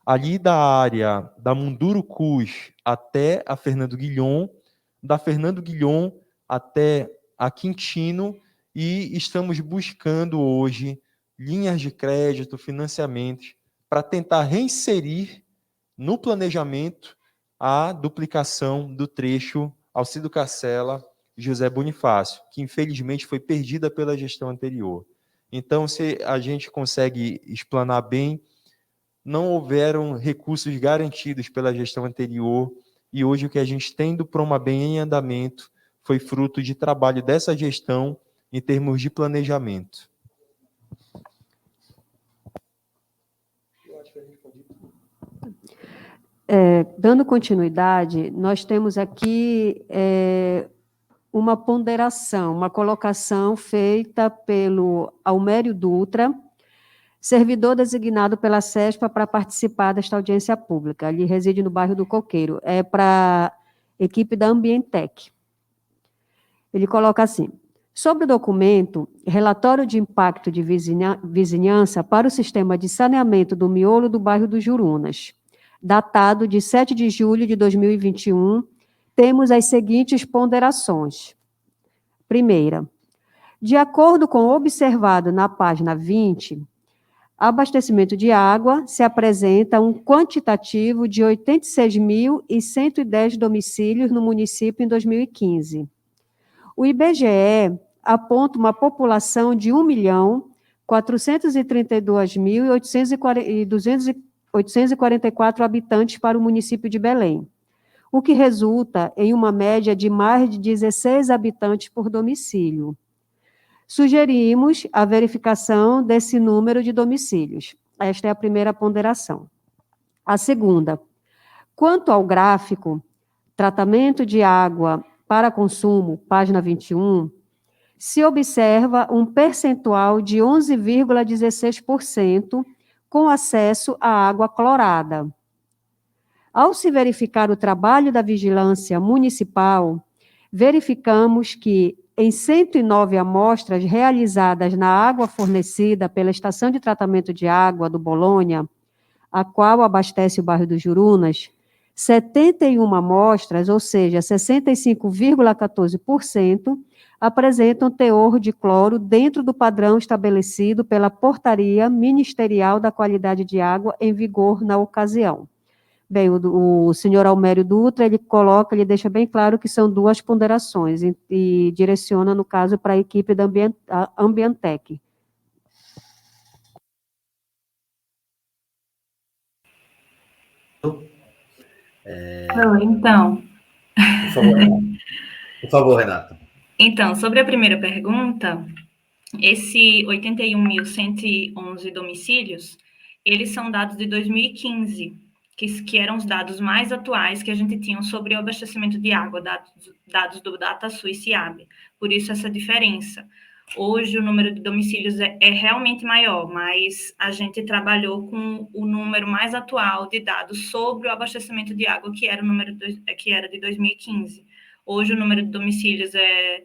ali da área da Mundurucus até a Fernando Guilhom, da Fernando Guilhom até a Quintino, e estamos buscando hoje linhas de crédito, financiamentos, para tentar reinserir no planejamento a duplicação do trecho Alcido Cacela e José Bonifácio, que infelizmente foi perdida pela gestão anterior. Então, se a gente consegue explanar bem, não houveram recursos garantidos pela gestão anterior, e hoje o que a gente tem do Promabem em andamento foi fruto de trabalho dessa gestão em termos de planejamento. Dando continuidade, nós temos aqui uma ponderação, uma colocação feita pelo Almério Dutra, servidor designado pela CESPA para participar desta audiência pública. Ele reside no bairro do Coqueiro. É para a equipe da Ambientec. Ele coloca assim: sobre o documento, relatório de impacto de vizinhança para o sistema de saneamento do miolo do bairro dos Jurunas. datado de 7 de julho de 2021, temos as seguintes ponderações. Primeira, de acordo com o observado na página 20, abastecimento de água se apresenta um quantitativo de 86.110 domicílios no município em 2015. O IBGE aponta uma população de 1.432.844 habitantes para o município de Belém, o que resulta em uma média de mais de 16 habitantes por domicílio. Sugerimos a verificação desse número de domicílios. Esta é a primeira ponderação. A segunda, quanto ao gráfico, tratamento de água para consumo, página 21, se observa um percentual de 11,16% com acesso à água clorada. Ao se verificar o trabalho da vigilância municipal, verificamos que, em 109 amostras realizadas na água fornecida pela Estação de Tratamento de Água do Bolônia, a qual abastece o bairro dos Jurunas, 71 amostras, ou seja, 65,14%, apresentam teor de cloro dentro do padrão estabelecido pela Portaria Ministerial da Qualidade de Água em vigor na ocasião. Bem, o senhor Almério Dutra, ele deixa bem claro que são duas ponderações e direciona, no caso, para a equipe da Ambientec. Então. Por favor, Renata. Então, sobre a primeira pergunta, esse 81.111 domicílios, eles são dados de 2015, que eram os dados mais atuais que a gente tinha sobre o abastecimento de água, dados do DataSul e CIAB. Por isso, essa diferença. Hoje, o número de domicílios é realmente maior, mas a gente trabalhou com o número mais atual de dados sobre o abastecimento de água, que era de 2015. Hoje, o número de domicílios é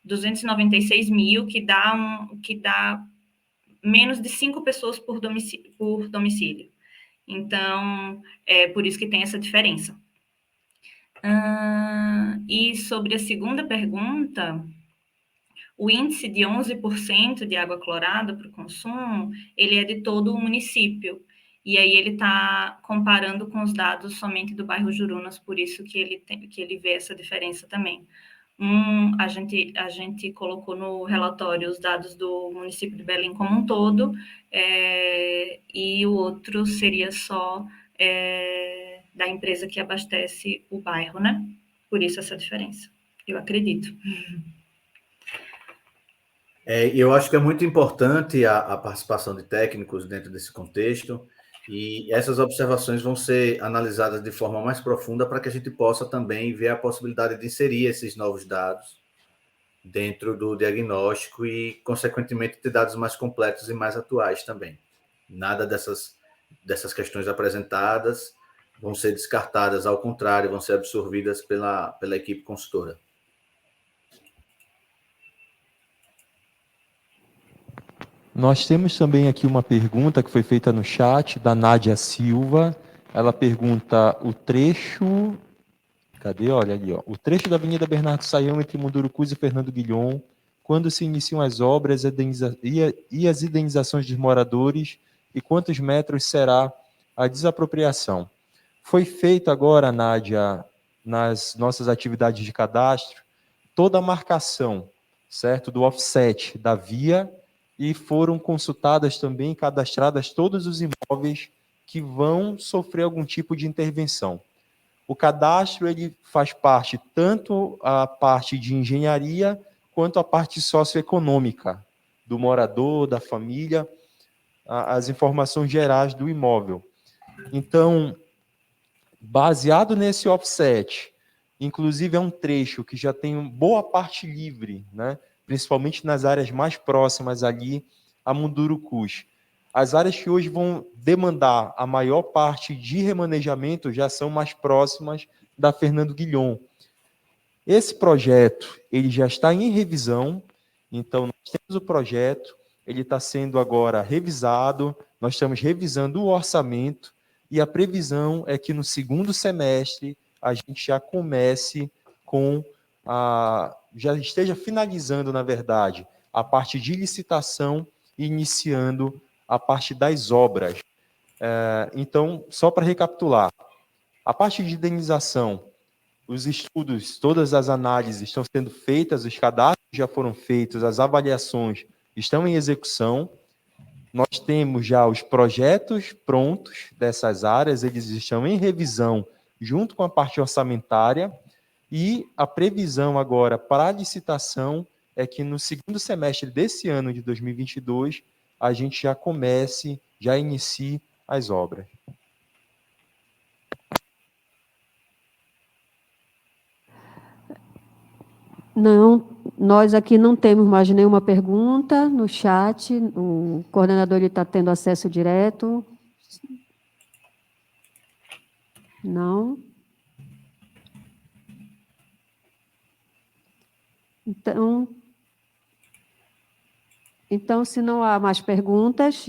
296 mil, que dá menos de 5 pessoas por domicílio. Então, é por isso que tem essa diferença. E sobre a segunda pergunta, o índice de 11% de água clorada para o consumo, ele é de todo o município. E aí ele está comparando com os dados somente do bairro Jurunas, por isso que ele vê essa diferença também. A gente colocou no relatório os dados do município de Belém como um todo, e o outro seria só da empresa que abastece o bairro, né? Por isso essa diferença, eu acredito. Eu acho que é muito importante a participação de técnicos dentro desse contexto, e essas observações vão ser analisadas de forma mais profunda para que a gente possa também ver a possibilidade de inserir esses novos dados dentro do diagnóstico e, consequentemente, ter dados mais completos e mais atuais também. Nada dessas questões apresentadas vão ser descartadas, ao contrário, vão ser absorvidas pela equipe consultora. Nós temos também aqui uma pergunta que foi feita no chat, da Nádia Silva. Ela pergunta o trecho... Cadê? Olha ali, ó. O trecho da Avenida Bernardo Sayão entre Mundurucus e Fernando Guilhom, quando se iniciam as obras e as indenizações dos moradores, e quantos metros será a desapropriação? Foi feito agora, Nádia, nas nossas atividades de cadastro, toda a marcação, certo, do offset da via, e foram consultadas também, cadastradas todos os imóveis que vão sofrer algum tipo de intervenção. O cadastro, ele faz parte tanto a parte de engenharia quanto a parte socioeconômica do morador, da família, as informações gerais do imóvel. Então, baseado nesse offset, inclusive é um trecho que já tem boa parte livre, né? Principalmente nas áreas mais próximas ali a Mundurucus. As áreas que hoje vão demandar a maior parte de remanejamento já são mais próximas da Fernando Guilhom. Esse projeto, ele já está em revisão, então nós temos o projeto, ele está sendo agora revisado, nós estamos revisando o orçamento, e a previsão é que no segundo semestre a gente já comece com já esteja finalizando, na verdade, a parte de licitação e iniciando a parte das obras. Então, só para recapitular, a parte de indenização, os estudos, todas as análises estão sendo feitas, os cadastros já foram feitos, as avaliações estão em execução. Nós temos já os projetos prontos dessas áreas, eles estão em revisão junto com a parte orçamentária, e a previsão agora para a licitação é que no segundo semestre desse ano de 2022, a gente já inicie as obras. Não, nós aqui não temos mais nenhuma pergunta no chat. O coordenador está tendo acesso direto. Não. Então, se não há mais perguntas,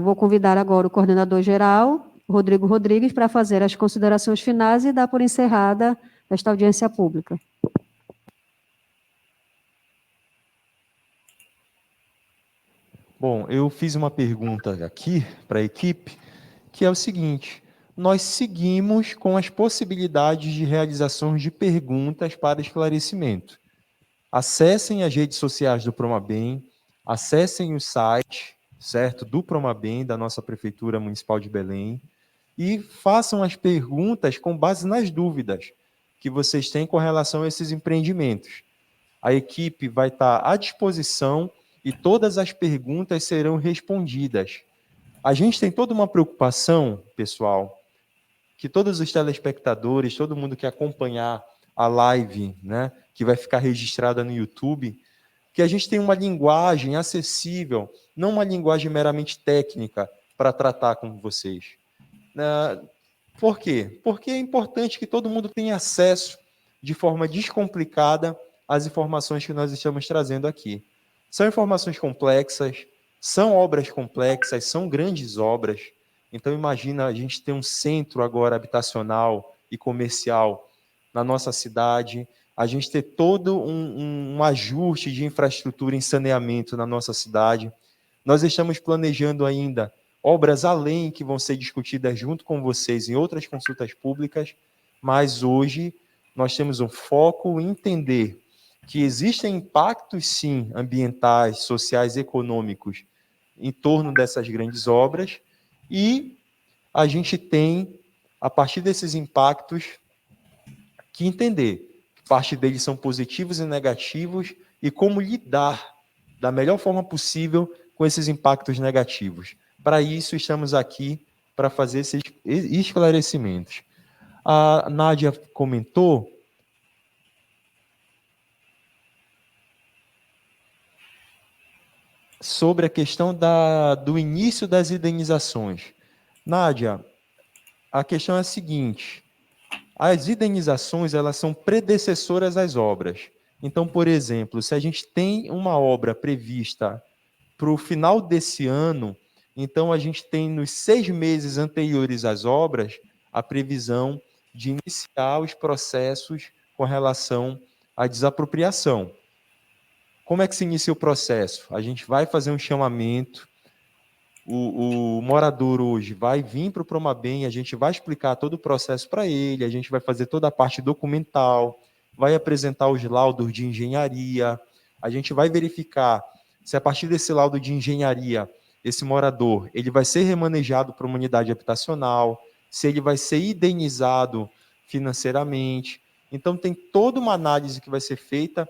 vou convidar agora o coordenador geral, Rodrigo Rodrigues, para fazer as considerações finais e dar por encerrada esta audiência pública. Bom, eu fiz uma pergunta aqui para a equipe, que é o seguinte: nós seguimos com as possibilidades de realização de perguntas para esclarecimento. Acessem as redes sociais do Promabem, acessem o site, certo, do Promabem, da nossa Prefeitura Municipal de Belém, e façam as perguntas com base nas dúvidas que vocês têm com relação a esses empreendimentos. A equipe vai estar à disposição e todas as perguntas serão respondidas. A gente tem toda uma preocupação, pessoal, que todos os telespectadores, todo mundo que acompanhar a live, né, que vai ficar registrada no YouTube, que a gente tenha uma linguagem acessível, não uma linguagem meramente técnica para tratar com vocês. Por quê? Porque é importante que todo mundo tenha acesso de forma descomplicada às informações que nós estamos trazendo aqui. São informações complexas, são obras complexas, são grandes obras. Então, imagina a gente ter um centro agora habitacional e comercial na nossa cidade, a gente ter todo um ajuste de infraestrutura em saneamento na nossa cidade. Nós estamos planejando ainda obras além que vão ser discutidas junto com vocês em outras consultas públicas, mas hoje nós temos um foco em entender que existem impactos, sim, ambientais, sociais, econômicos em torno dessas grandes obras, e a gente tem, a partir desses impactos, que entender que parte deles são positivos e negativos e como lidar da melhor forma possível com esses impactos negativos. Para isso, estamos aqui para fazer esses esclarecimentos. A Nádia comentou sobre a questão do início das indenizações. Nádia, a questão é a seguinte: as indenizações, elas são predecessoras às obras. Então, por exemplo, se a gente tem uma obra prevista para o final desse ano, então a gente tem nos 6 meses anteriores às obras a previsão de iniciar os processos com relação à desapropriação. Como é que se inicia o processo? A gente vai fazer um chamamento, o morador hoje vai vir para o Promabem, a gente vai explicar todo o processo para ele, a gente vai fazer toda a parte documental, vai apresentar os laudos de engenharia, a gente vai verificar se a partir desse laudo de engenharia, esse morador, ele vai ser remanejado para uma unidade habitacional, se ele vai ser indenizado financeiramente. Então, tem toda uma análise que vai ser feita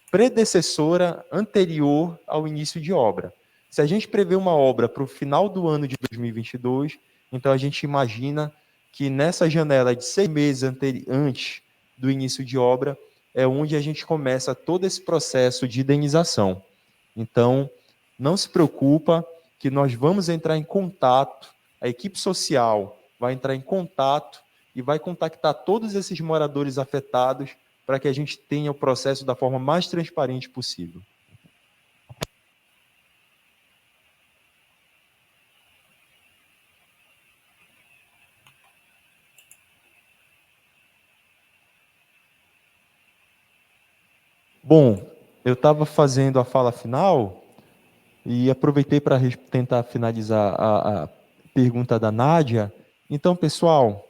predecessora, anterior ao início de obra. Se a gente prevê uma obra para o final do ano de 2022, então a gente imagina que nessa janela de 6 meses antes do início de obra é onde a gente começa todo esse processo de indenização. Então, não se preocupa que nós vamos entrar em contato, a equipe social vai entrar em contato e vai contactar todos esses moradores afetados para que a gente tenha o processo da forma mais transparente possível. Bom, eu estava fazendo a fala final e aproveitei para tentar finalizar a pergunta da Nádia. Então, pessoal,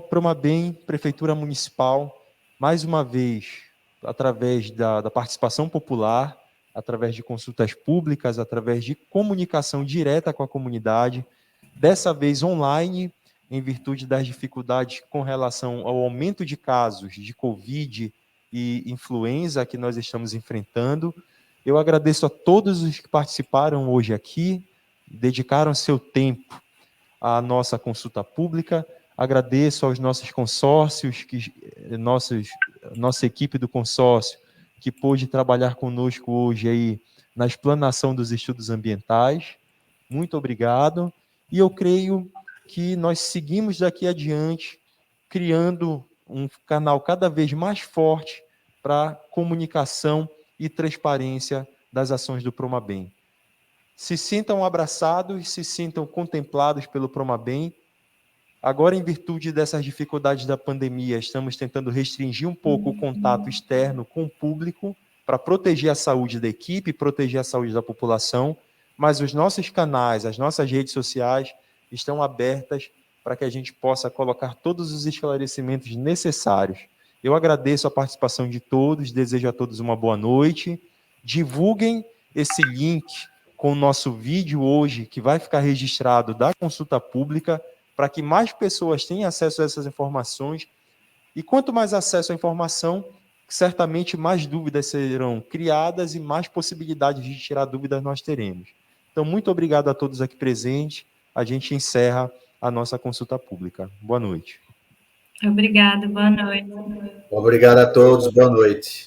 Promabem, Prefeitura Municipal, mais uma vez, através da participação popular, através de consultas públicas, através de comunicação direta com a comunidade, dessa vez online, em virtude das dificuldades com relação ao aumento de casos de Covid e influenza que nós estamos enfrentando. Eu agradeço a todos os que participaram hoje aqui, dedicaram seu tempo à nossa consulta pública. Agradeço aos nossos consórcios, nossa equipe do consórcio, que pôde trabalhar conosco hoje aí na explanação dos estudos ambientais. Muito obrigado. E eu creio que nós seguimos daqui adiante, criando um canal cada vez mais forte para comunicação e transparência das ações do Promabem. Se sintam abraçados, se sintam contemplados pelo Promabem. Agora, em virtude dessas dificuldades da pandemia, estamos tentando restringir um pouco o contato externo com o público para proteger a saúde da equipe, proteger a saúde da população, mas os nossos canais, as nossas redes sociais estão abertas para que a gente possa colocar todos os esclarecimentos necessários. Eu agradeço a participação de todos, desejo a todos uma boa noite. Divulguem esse link com o nosso vídeo hoje, que vai ficar registrado da consulta pública, para que mais pessoas tenham acesso a essas informações. E quanto mais acesso à informação, certamente mais dúvidas serão criadas e mais possibilidades de tirar dúvidas nós teremos. Então, muito obrigado a todos aqui presentes. A gente encerra a nossa consulta pública. Boa noite. Obrigada, boa noite. Obrigado a todos, boa noite.